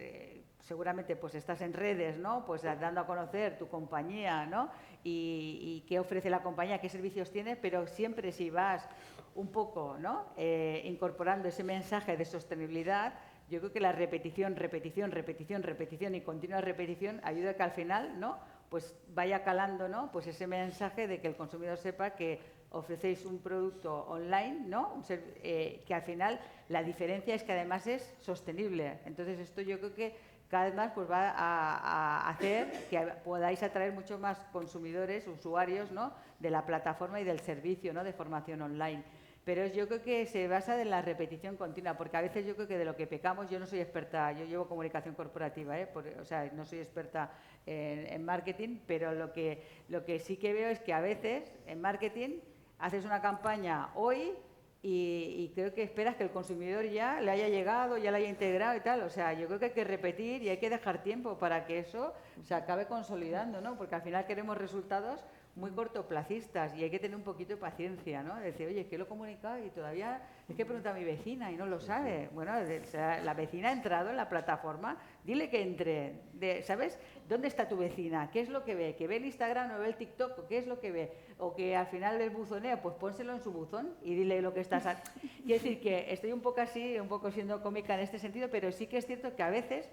seguramente pues estás en redes, ¿no? Pues dando a conocer tu compañía, ¿no? Y qué ofrece la compañía, qué servicios tiene, pero siempre si vas un poco, ¿no? Incorporando ese mensaje de sostenibilidad, yo creo que la repetición y continua repetición ayuda a que al final, ¿no? Pues vaya calando, ¿no? Pues ese mensaje de que el consumidor sepa que ofrecéis un producto online, ¿no? Que al final la diferencia es que además es sostenible. Entonces esto yo creo que cada vez más pues va a hacer que podáis atraer muchos más consumidores, usuarios, ¿no? De la plataforma y del servicio, ¿no? De formación online. Pero yo creo que se basa en la repetición continua, porque a veces yo creo que de lo que pecamos, yo no soy experta, yo llevo comunicación corporativa, o sea, no soy experta en marketing, pero lo que sí que veo es que a veces en marketing haces una campaña hoy y creo que esperas que el consumidor ya le haya llegado, ya le haya integrado y tal. O sea, yo creo que hay que repetir y hay que dejar tiempo para que eso se acabe consolidando, ¿no? Porque al final queremos resultados muy cortoplacistas y hay que tener un poquito de paciencia, ¿no? Decir, oye, que lo he comunicado y todavía es que pregunta a mi vecina y no lo sabe. Bueno, la vecina ha entrado en la plataforma, dile que entre. ¿Sabes? ¿Dónde está tu vecina? ¿Qué es lo que ve? ¿Que ve el Instagram o ve el TikTok? ¿O qué es lo que ve? O que al final del buzoneo, pues pónselo en su buzón y dile lo que estás... Quiero decir que estoy un poco así, un poco siendo cómica en este sentido, pero sí que es cierto que a veces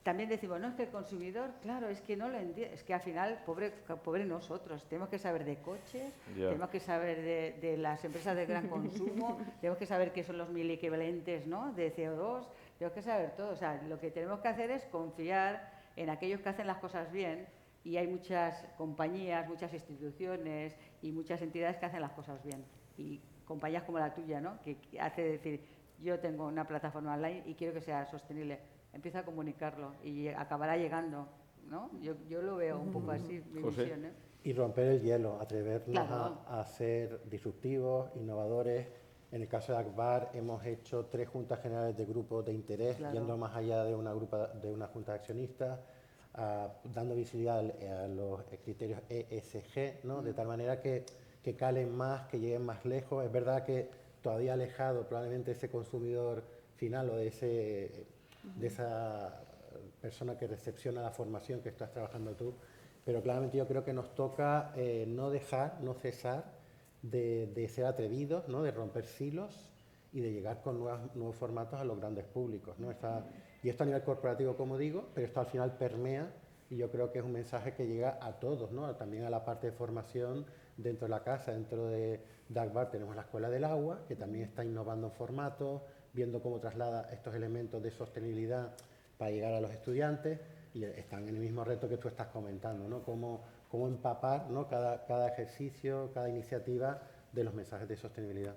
también decimos, no, es que el consumidor, claro, es que no lo entiende, es que al final, pobre nosotros, tenemos que saber de coches, tenemos que saber de las empresas de gran consumo, tenemos que saber qué son los miliequivalentes, ¿no?, de CO2, tenemos que saber todo. O sea, lo que tenemos que hacer es confiar en aquellos que hacen las cosas bien, y hay muchas compañías, muchas instituciones y muchas entidades que hacen las cosas bien. Y compañías como la tuya, ¿no?, que hace decir, yo tengo una plataforma online y quiero que sea sostenible. Empieza a comunicarlo y acabará llegando, ¿no? Yo lo veo un poco así, mi visión, ¿eh? Y romper el hielo, atrevernos a ser disruptivos, innovadores. En el caso de Akbar hemos hecho 3 juntas generales de grupos de interés, yendo más allá de una junta de accionistas, dando visibilidad a los criterios ESG, ¿no? De tal manera que calen más, que lleguen más lejos. Es verdad que todavía alejado probablemente ese consumidor final o de esa persona que recepciona la formación que estás trabajando tú, pero claramente yo creo que nos toca no cesar de ser atrevidos, ¿no?, de romper silos y de llegar con nuevos formatos a los grandes públicos, ¿no? Y esto a nivel corporativo, como digo, pero esto al final permea, y yo creo que es un mensaje que llega a todos, ¿no?, también a la parte de formación dentro de la casa. Dentro de Akbar tenemos la Escuela del Agua, que también está innovando en formatos, viendo cómo traslada estos elementos de sostenibilidad para llegar a los estudiantes, y están en el mismo reto que tú estás comentando, ¿no? Cómo empapar, ¿no?, cada ejercicio, cada iniciativa de los mensajes de sostenibilidad.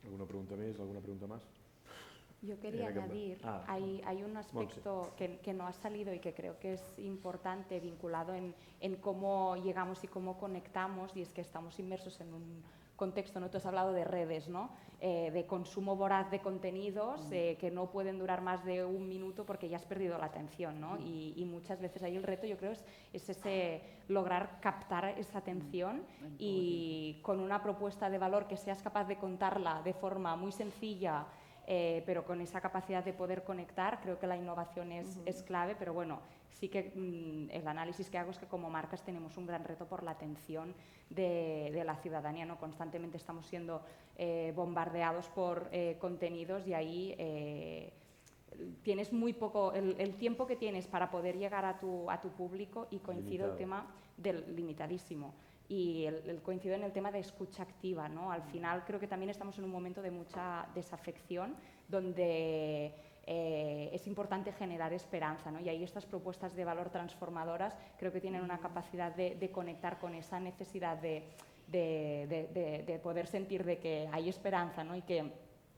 ¿Alguna pregunta més? ¿Alguna pregunta más? Yo quería añadir, hay un aspecto que no ha salido y que creo que es importante vinculado en cómo llegamos y cómo conectamos, y es que estamos inmersos en un contexto, ¿no? Tú has hablado de redes, ¿no?, de consumo voraz de contenidos que no pueden durar más de un minuto porque ya has perdido la atención, ¿no? Y muchas veces ahí el reto, yo creo, es ese lograr captar esa atención y con una propuesta de valor que seas capaz de contarla de forma muy sencilla, pero con esa capacidad de poder conectar. Creo que la innovación es clave, pero bueno, sí que el análisis que hago es que como marcas tenemos un gran reto por la atención de la ciudadanía, ¿no? Constantemente estamos siendo bombardeados por contenidos, y ahí tienes muy poco, el tiempo que tienes para poder llegar a tu público, y coincido el tema del limitadísimo. Y coincido en el tema de escucha activa, ¿no? Al final creo que también estamos en un momento de mucha desafección, donde es importante generar esperanza, ¿no? Y ahí estas propuestas de valor transformadoras creo que tienen una capacidad de conectar con esa necesidad de poder sentir de que hay esperanza, ¿no? Y que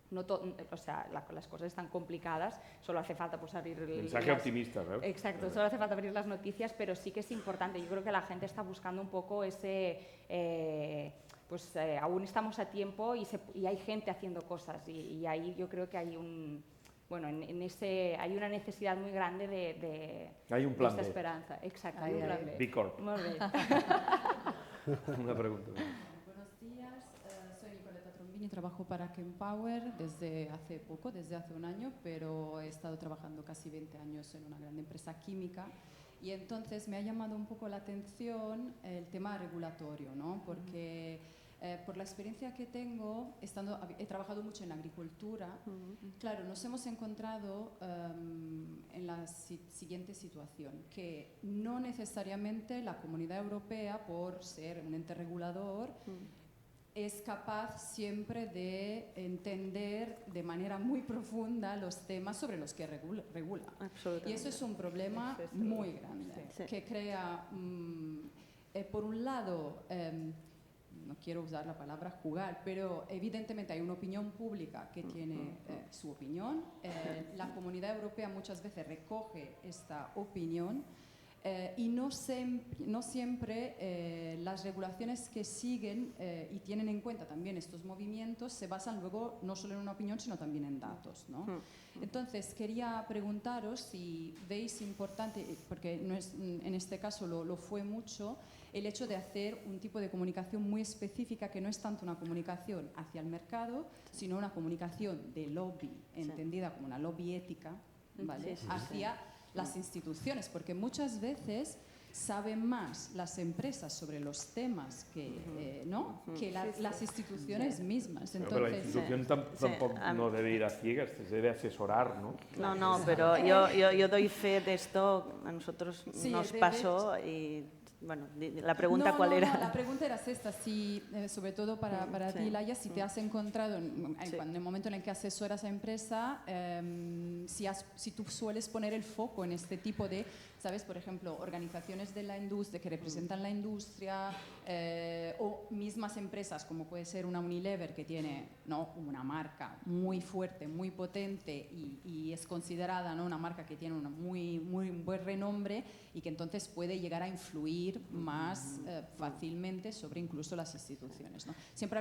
no o sea, las cosas están complicadas, solo hace falta pues abrir... Mensaje optimista, ¿no? Exacto, solo hace falta abrir las noticias, pero sí que es importante. Yo creo que la gente está buscando un poco ese... aún estamos a tiempo y hay gente haciendo cosas, y ahí yo creo que hay un... Bueno, hay una necesidad muy grande de hay un plan esta B. esperanza. Exacto, hay un plan B. B Corp. Molt bé. Una pregunta. Buenos días, soy Nicoleta Trombini, trabajo para Kempower desde hace poco, desde hace un año, pero he estado trabajando casi 20 años en una gran empresa química, y entonces me ha llamado un poco la atención el tema regulatorio, ¿no? Porque por la experiencia que tengo, he trabajado mucho en agricultura, claro, nos hemos encontrado en la siguiente situación, que no necesariamente la Comunidad Europea, por ser un ente regulador, es capaz siempre de entender de manera muy profunda los temas sobre los que regula. Y eso es un problema muy grande, que crea, por un lado, no quiero usar la palabra jugar, pero evidentemente hay una opinión pública que tiene su opinión. La Comunidad Europea muchas veces recoge esta opinión y no siempre las regulaciones que siguen y tienen en cuenta también estos movimientos se basan luego no solo en una opinión, sino también en datos, ¿no? Entonces, quería preguntaros si veis importante, porque no es, en este caso lo fue mucho, el hecho de hacer un tipo de comunicación muy específica que no es tanto una comunicación hacia el mercado, sino una comunicación de lobby, entendida como una lobby ética, ¿vale? Hacia las instituciones, porque muchas veces saben más las empresas sobre los temas que, ¿no? que las instituciones mismas. Pero la institución tampoco no debe ir a ciegas, se debe asesorar, ¿no? No, pero yo doy fe de esto, a nosotros nos pasó y... Bueno, la pregunta ¿cuál era? No, la pregunta era esta, si, sobre todo para ti, Laia, si te has encontrado en el momento en el que asesoras a empresa, si tú sueles poner el foco en este tipo de, ¿sabes? Por ejemplo, organizaciones de la industria que representan la industria o mismas empresas como puede ser una Unilever que tiene, ¿no? una marca muy fuerte, muy potente y es considerada, ¿no? una marca que tiene un muy buen renombre y que entonces puede llegar a influir más fácilmente sobre incluso las instituciones, ¿no? Siempre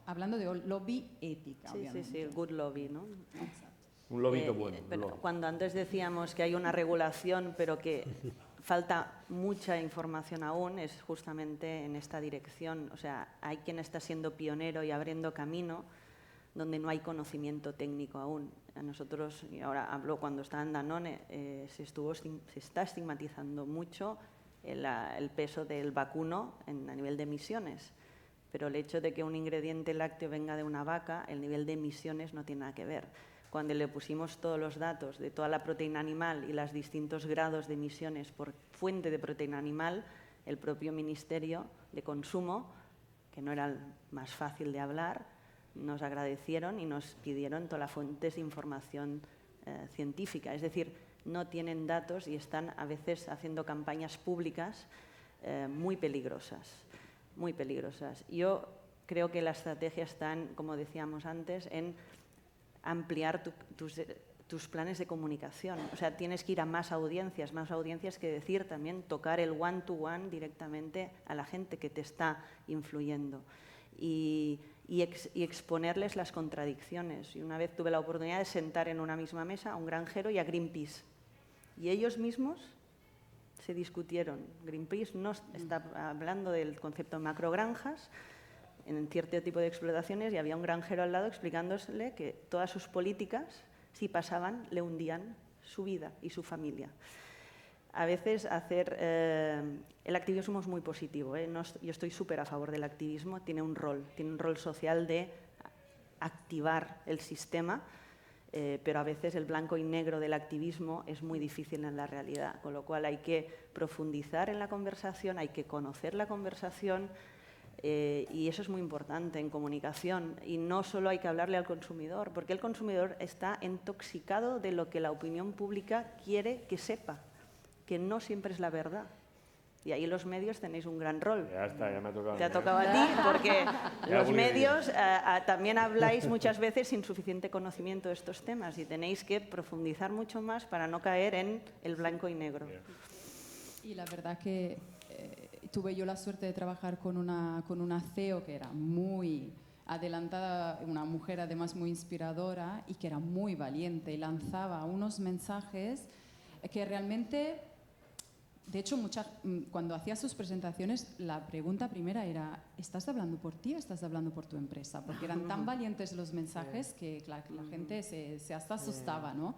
hablando de lobby ética, obviamente. Sí, el good lobby, ¿no? Exacto. Un lobby bueno. Pero cuando antes decíamos que hay una regulación, pero que falta mucha información aún, es justamente en esta dirección. O sea, hay quien está siendo pionero y abriendo camino donde no hay conocimiento técnico aún. A nosotros, y ahora hablo cuando estaba en Danone, se está estigmatizando mucho el peso del vacuno a nivel de emisiones. Pero el hecho de que un ingrediente lácteo venga de una vaca, el nivel de emisiones no tiene nada que ver. Cuando le pusimos todos los datos de toda la proteína animal y los distintos grados de emisiones por fuente de proteína animal, el propio Ministerio de Consumo, que no era el más fácil de hablar, nos agradecieron y nos pidieron todas las fuentes de información científica. Es decir, no tienen datos y están a veces haciendo campañas públicas muy peligrosas, muy peligrosas. Yo creo que la estrategia está, como decíamos antes, en ampliar tus planes de comunicación. O sea, tienes que ir a más audiencias que decir también, tocar el one-to-one directamente a la gente que te está influyendo y exponerles las contradicciones. Y una vez tuve la oportunidad de sentar en una misma mesa a un granjero y a Greenpeace. Y ellos mismos se discutieron. Greenpeace no está hablando del concepto de macrogranjas en cierto tipo de explotaciones y había un granjero al lado explicándole que todas sus políticas, si pasaban, le hundían su vida y su familia. A veces el activismo es muy positivo, ¿eh? Yo estoy súper a favor del activismo, tiene un rol social de activar el sistema, pero a veces el blanco y negro del activismo es muy difícil en la realidad, con lo cual hay que profundizar en la conversación, hay que conocer la conversación, y eso es muy importante en comunicación. Y no solo hay que hablarle al consumidor, porque el consumidor está intoxicado de lo que la opinión pública quiere que sepa, que no siempre es la verdad. Y ahí los medios tenéis un gran rol. Ya está, ya me ha tocado. Te ha tocado a ti, porque los medios también habláis muchas veces sin suficiente conocimiento de estos temas y tenéis que profundizar mucho más para no caer en el blanco y negro. Y la verdad que tuve yo la suerte de trabajar con una CEO que era muy adelantada, una mujer además muy inspiradora y que era muy valiente y lanzaba unos mensajes que realmente, de hecho, cuando hacía sus presentaciones, la pregunta primera era, ¿estás hablando por ti o estás hablando por tu empresa? Porque eran tan valientes los mensajes que la gente se hasta asustaba, ¿no?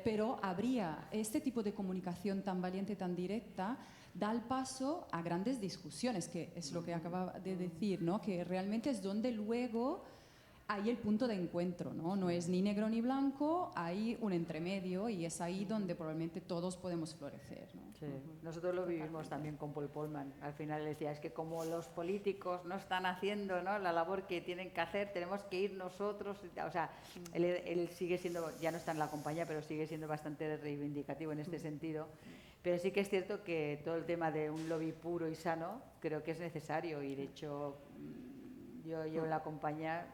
Pero habría este tipo de comunicación tan valiente, tan directa, da el paso a grandes discusiones, que es lo que acababa de decir, ¿no? Que realmente es donde luego hay el punto de encuentro, ¿no? No es ni negro ni blanco, hay un entremedio y es ahí donde probablemente todos podemos florecer, ¿no? Sí. Nosotros lo vivimos también con Paul Polman. Al final decía, es que como los políticos no están haciendo, ¿no?, la labor que tienen que hacer, tenemos que ir nosotros. O sea, él sigue siendo, ya no está en la compañía, pero sigue siendo bastante reivindicativo en este sentido. Pero sí que es cierto que todo el tema de un lobby puro y sano creo que es necesario y de hecho yo en la compañía,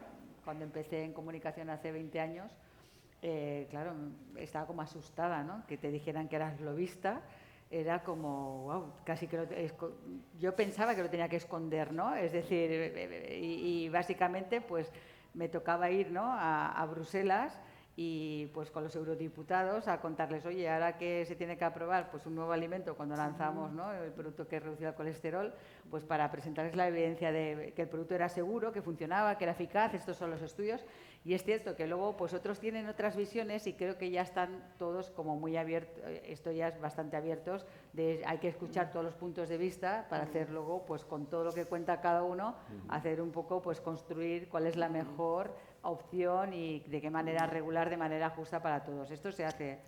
cuando empecé en comunicación hace 20 años, claro, estaba como asustada, ¿no? Que te dijeran que eras lobista, era como, wow, casi que yo pensaba que lo tenía que esconder, ¿no? Es decir, y básicamente pues me tocaba ir, ¿no?, a Bruselas y pues con los eurodiputados a contarles, oye, ahora que se tiene que aprobar pues un nuevo alimento cuando lanzamos, ¿no?, el producto que reducía el colesterol, pues para presentarles la evidencia de que el producto era seguro, que funcionaba, que era eficaz, estos son los estudios, Y es cierto que luego pues otros tienen otras visiones y creo que ya están todos como muy abiertos, esto ya es bastante abiertos, hay que escuchar todos los puntos de vista para hacer luego pues con todo lo que cuenta cada uno, hacer un poco pues construir cuál es la mejor opción y de qué manera regular, de manera justa para todos. Esto se hace.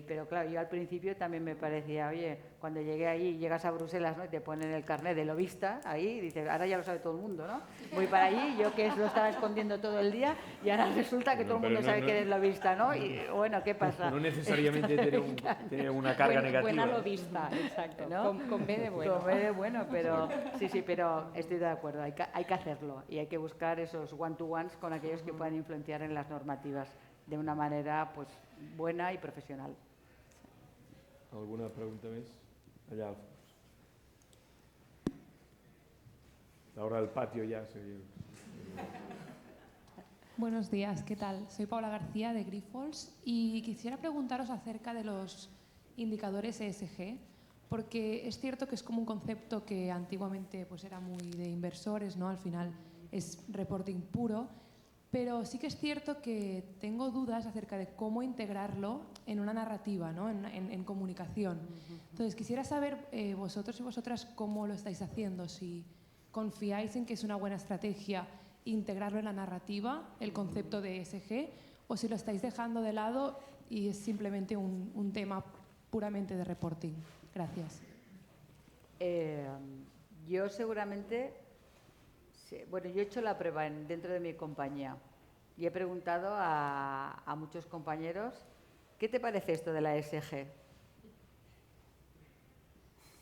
Pero claro, yo al principio también me parecía, oye, cuando llegué allí, llegas a Bruselas, ¿no? Y te ponen el carnet de lobista ahí, y dices, ahora ya lo sabe todo el mundo, ¿no? Voy para allí, yo que lo estaba escondiendo todo el día, y ahora resulta que todo el mundo sabe que eres lobista, ¿no? Y bueno, ¿qué pasa? No necesariamente tiene una carga negativa. Buena lobista, exacto, ¿no? Con B de bueno. Con B de bueno, pero sí, pero estoy de acuerdo, hay que hacerlo y hay que buscar esos one-to-ones con aquellos que puedan influenciar en las normativas de una manera pues buena y profesional. ¿Alguna pregunta más? Allá, Alfonso. La hora del patio ya se... Buenos días, ¿qué tal? Soy Paula García de Grifols y quisiera preguntaros acerca de los indicadores ESG, porque es cierto que es como un concepto que antiguamente pues era muy de inversores, ¿no? Al final es reporting puro, pero sí que es cierto que tengo dudas acerca de cómo integrarlo en una narrativa, ¿no? en comunicación. Entonces, quisiera saber vosotros y vosotras cómo lo estáis haciendo, si confiáis en que es una buena estrategia integrarlo en la narrativa, el concepto de ESG, o si lo estáis dejando de lado y es simplemente un tema puramente de reporting. Gracias. Yo seguramente... Bueno, yo he hecho la prueba dentro de mi compañía y he preguntado a muchos compañeros, ¿qué te parece esto de la ESG?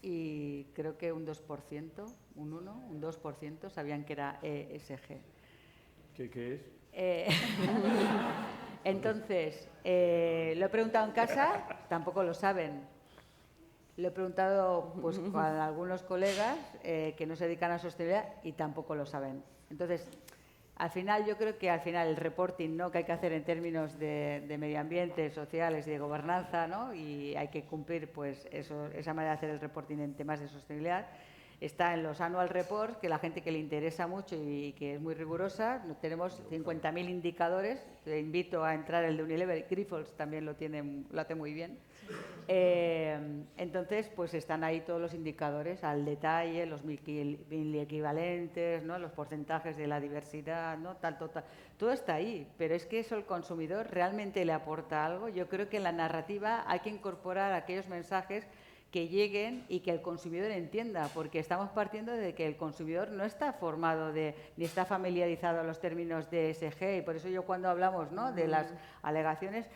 Y creo que un 2%, un 2% sabían que era ESG. ¿Qué es? Entonces, lo he preguntado en casa, tampoco lo saben. Lo he preguntado pues, con algunos colegas que no se dedican a sostenibilidad y tampoco lo saben. Entonces, al final, yo creo que al final el reporting, ¿no?, que hay que hacer en términos de medio ambiente, sociales y de gobernanza, ¿no?, y hay que cumplir pues, esa manera de hacer el reporting en temas de sostenibilidad, está en los annual reports, que la gente que le interesa mucho y que es muy rigurosa, tenemos 50.000 indicadores. Te invito a entrar el de Unilever, Grifols también lo hace muy bien. Entonces, pues están ahí todos los indicadores al detalle, los mil equivalentes, ¿no?, los porcentajes de la diversidad, ¿no?, tal, todo está ahí, pero es que eso el consumidor realmente le aporta algo. Yo creo que en la narrativa hay que incorporar aquellos mensajes que lleguen y que el consumidor entienda, porque estamos partiendo de que el consumidor no está formado ni está familiarizado a los términos de ESG, y por eso yo cuando hablamos, ¿no?, de las alegaciones,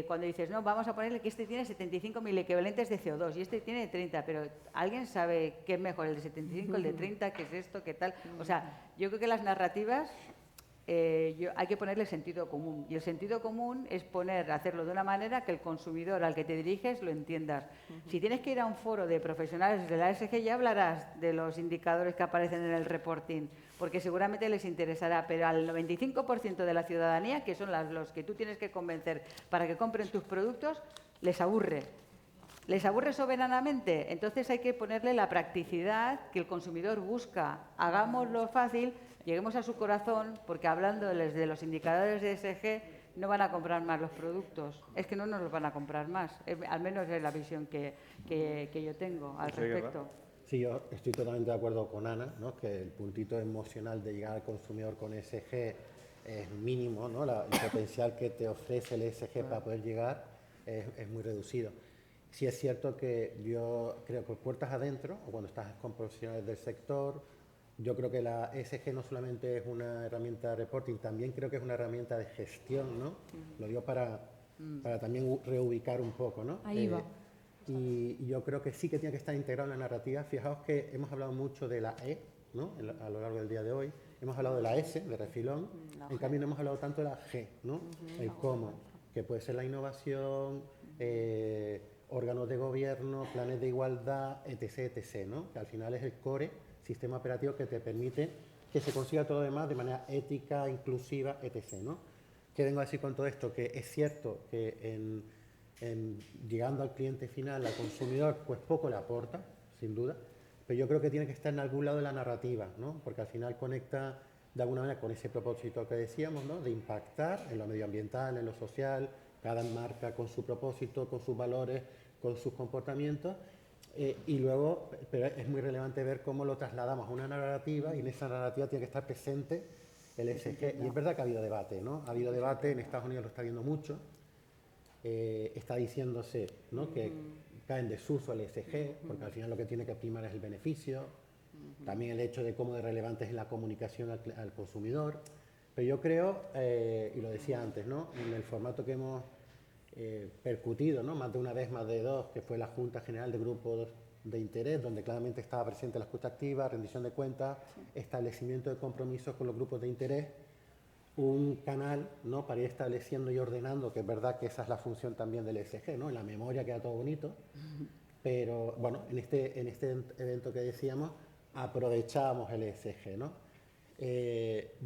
cuando dices, no, vamos a ponerle que este tiene 75.000 equivalentes de CO2 y este tiene 30, pero ¿alguien sabe qué es mejor, el de 75, el de 30, qué es esto, qué tal? O sea, yo creo que las narrativas hay que ponerle sentido común, y el sentido común es hacerlo de una manera que el consumidor al que te diriges lo entiendas. Si tienes que ir a un foro de profesionales de la ESG, ya hablarás de los indicadores que aparecen en el reporting, porque seguramente les interesará, pero al 95% de la ciudadanía, que son los que tú tienes que convencer para que compren tus productos, les aburre. ¿Les aburre soberanamente? Entonces hay que ponerle la practicidad que el consumidor busca. Hagámoslo fácil, lleguemos a su corazón, porque hablándoles de los indicadores de ESG no van a comprar más los productos. Es que no nos los van a comprar más. Al menos es la visión que yo tengo al respecto. Sí, yo estoy totalmente de acuerdo con Ana, ¿no?, que el puntito emocional de llegar al consumidor con ESG es mínimo, ¿no? El potencial que te ofrece el ESG para poder llegar es muy reducido. Sí es cierto que yo creo que puertas adentro, o cuando estás con profesionales del sector, yo creo que la ESG no solamente es una herramienta de reporting, también creo que es una herramienta de gestión, ¿no? Lo digo para también reubicar un poco, ¿no? Ahí va. Y yo creo que sí que tiene que estar integrado en la narrativa. Fijaos que hemos hablado mucho de la E, ¿no?, a lo largo del día de hoy. Hemos hablado de la S, de refilón. En cambio, no hemos hablado tanto de la G, ¿no? El cómo, que puede ser la innovación, órganos de gobierno, planes de igualdad, etc., etc., ¿no? Que al final es el core, sistema operativo que te permite que se consiga todo lo demás de manera ética, inclusiva, etc., ¿no? ¿Qué vengo a decir con todo esto? Que es cierto que llegando al cliente final, al consumidor, pues poco le aporta, sin duda, pero yo creo que tiene que estar en algún lado de la narrativa, ¿no? Porque al final conecta de alguna manera con ese propósito que decíamos, ¿no? De impactar en lo medioambiental, en lo social, cada marca con su propósito, con sus valores, con sus comportamientos, y luego, pero es muy relevante ver cómo lo trasladamos a una narrativa, y en esa narrativa tiene que estar presente el ESG. Y es verdad que ha habido debate, ¿no? Ha habido debate, en Estados Unidos lo está viendo mucho, está diciéndose, ¿no? Que cae en desuso el ESG, porque al final lo que tiene que primar es el beneficio, también el hecho de cómo de relevante es la comunicación al consumidor. Pero yo creo, y lo decía antes, ¿no? En el formato que hemos percutido, ¿no? Más de una vez, más de dos, que fue la Junta General de Grupos de Interés, donde claramente estaba presente la escucha activa, rendición de cuentas, establecimiento de compromisos con los grupos de interés, un canal, ¿no? Para ir estableciendo y ordenando, que es verdad que esa es la función también del ESG, ¿no? En la memoria queda todo bonito, pero bueno, en este evento que decíamos, aprovechábamos el ESG, ¿no?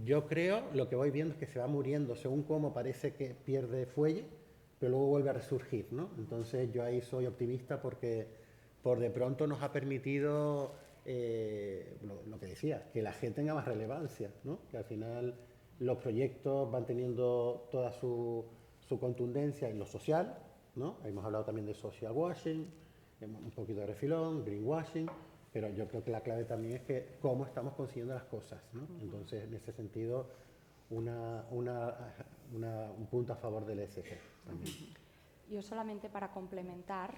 Yo creo, lo que voy viendo es que se va muriendo según cómo parece que pierde fuelle, pero luego vuelve a resurgir, ¿no? Entonces yo ahí soy optimista porque por de pronto nos ha permitido lo que decías, que la gente tenga más relevancia, ¿no? Que al final los proyectos van teniendo toda su contundencia en lo social, ¿no? Hemos hablado también de social washing, un poquito de refilón, greenwashing, pero yo creo que la clave también es que cómo estamos consiguiendo las cosas, ¿no? Entonces, en ese sentido, un punto a favor del ESG también. Yo solamente para complementar,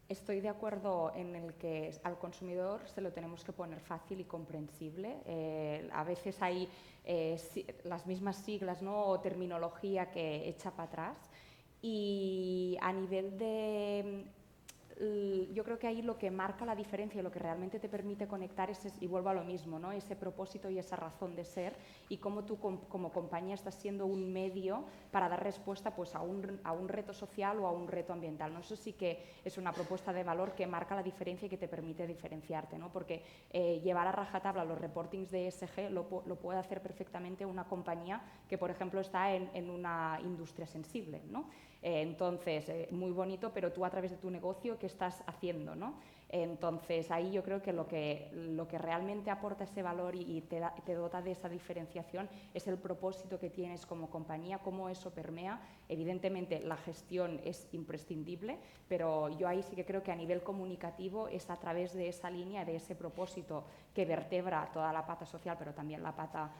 estoy de acuerdo en el que al consumidor se lo tenemos que poner fácil y comprensible. A veces hay las mismas siglas, ¿no? O terminología que echa para atrás. Y a nivel de... Yo creo que ahí lo que marca la diferencia y lo que realmente te permite conectar es, y vuelvo a lo mismo, ¿no? Ese propósito y esa razón de ser, y cómo tú como compañía estás siendo un medio para dar respuesta pues, a un reto social o a un reto ambiental, ¿no? Eso sí que es una propuesta de valor que marca la diferencia y que te permite diferenciarte, ¿no? Porque llevar a rajatabla los reportings de ESG lo puede hacer perfectamente una compañía que, por ejemplo, está en una industria sensible, ¿no? Entonces, muy bonito, pero tú a través de tu negocio, ¿qué estás haciendo, ¿no? Entonces, ahí yo creo que lo que realmente aporta ese valor y te dota de esa diferenciación es el propósito que tienes como compañía, cómo eso permea. Evidentemente, la gestión es imprescindible, pero yo ahí sí que creo que a nivel comunicativo es a través de esa línea, de ese propósito que vertebra toda la pata social, pero también la pata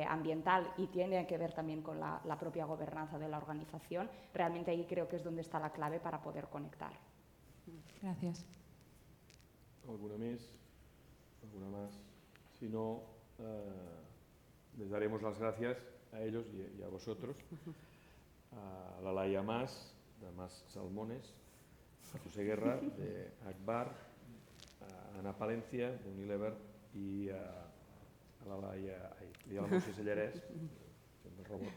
ambiental, y tiene que ver también con la propia gobernanza de la organización. Realmente ahí creo que es donde está la clave para poder conectar. Gracias. ¿Alguna més? ¿Alguna más? Si no, les daremos las gracias a ellos y a vosotros, a la Laia Mas, de Mas Salmones, a José Guerra, de Akbar, a Ana Palencia, de Unilever, y a la Laia, y a la Montse Sellarès, el robot,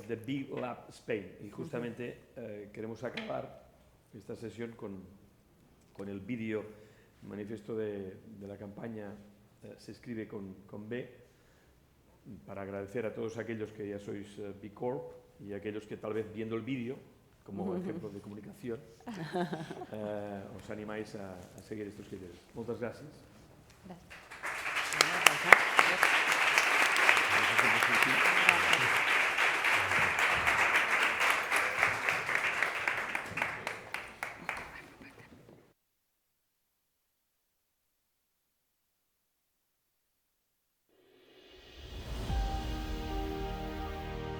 de Big Lab Spain. Y justamente queremos acabar esta sesión con el vídeo manifiesto de la campaña Se escribe con B, para agradecer a todos aquellos que ya sois B Corp y aquellos que tal vez viendo el vídeo, como ejemplo de comunicación, os animáis a seguir estos criterios. Muchas gracias. Gracias.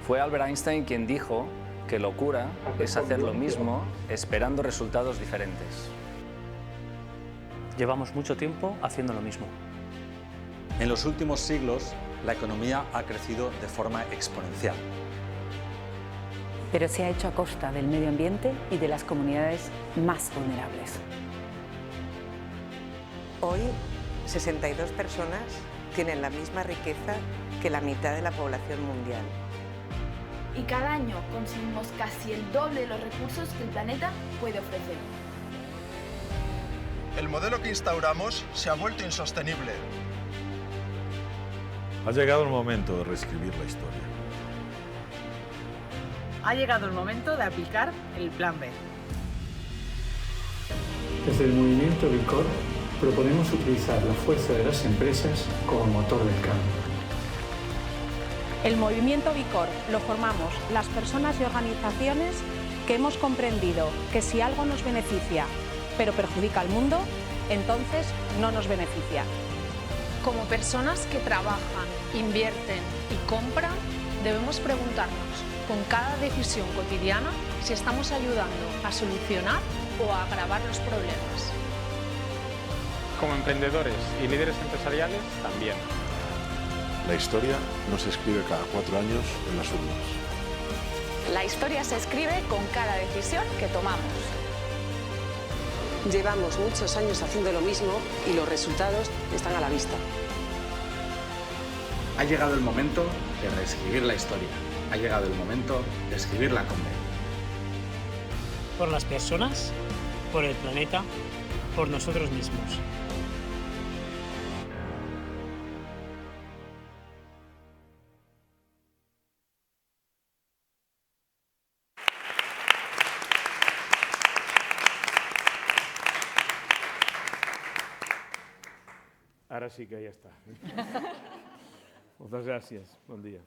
Fue Albert Einstein quien dijo que locura es hacer lo mismo esperando resultados diferentes. Llevamos mucho tiempo haciendo lo mismo. En los últimos siglos, la economía ha crecido de forma exponencial. Pero se ha hecho a costa del medio ambiente y de las comunidades más vulnerables. Hoy, 62 personas tienen la misma riqueza que la mitad de la población mundial. Y cada año consumimos casi el doble de los recursos que el planeta puede ofrecer. El modelo que instauramos se ha vuelto insostenible. Ha llegado el momento de reescribir la historia. Ha llegado el momento de aplicar el Plan B. Desde el movimiento B Corp proponemos utilizar la fuerza de las empresas como motor del cambio. El movimiento Bicorp lo formamos las personas y organizaciones que hemos comprendido que si algo nos beneficia, pero perjudica al mundo, entonces no nos beneficia. Como personas que trabajan, invierten y compran, debemos preguntarnos con cada decisión cotidiana si estamos ayudando a solucionar o a agravar los problemas. Como emprendedores y líderes empresariales, también. La historia no se escribe cada 4 años en las urnas. La historia se escribe con cada decisión que tomamos. Llevamos muchos años haciendo lo mismo y los resultados están a la vista. Ha llegado el momento de reescribir la historia. Ha llegado el momento de escribirla con B. Por las personas, por el planeta, por nosotros mismos. Ara sí que ja està. Moltes gràcies. Bon dia.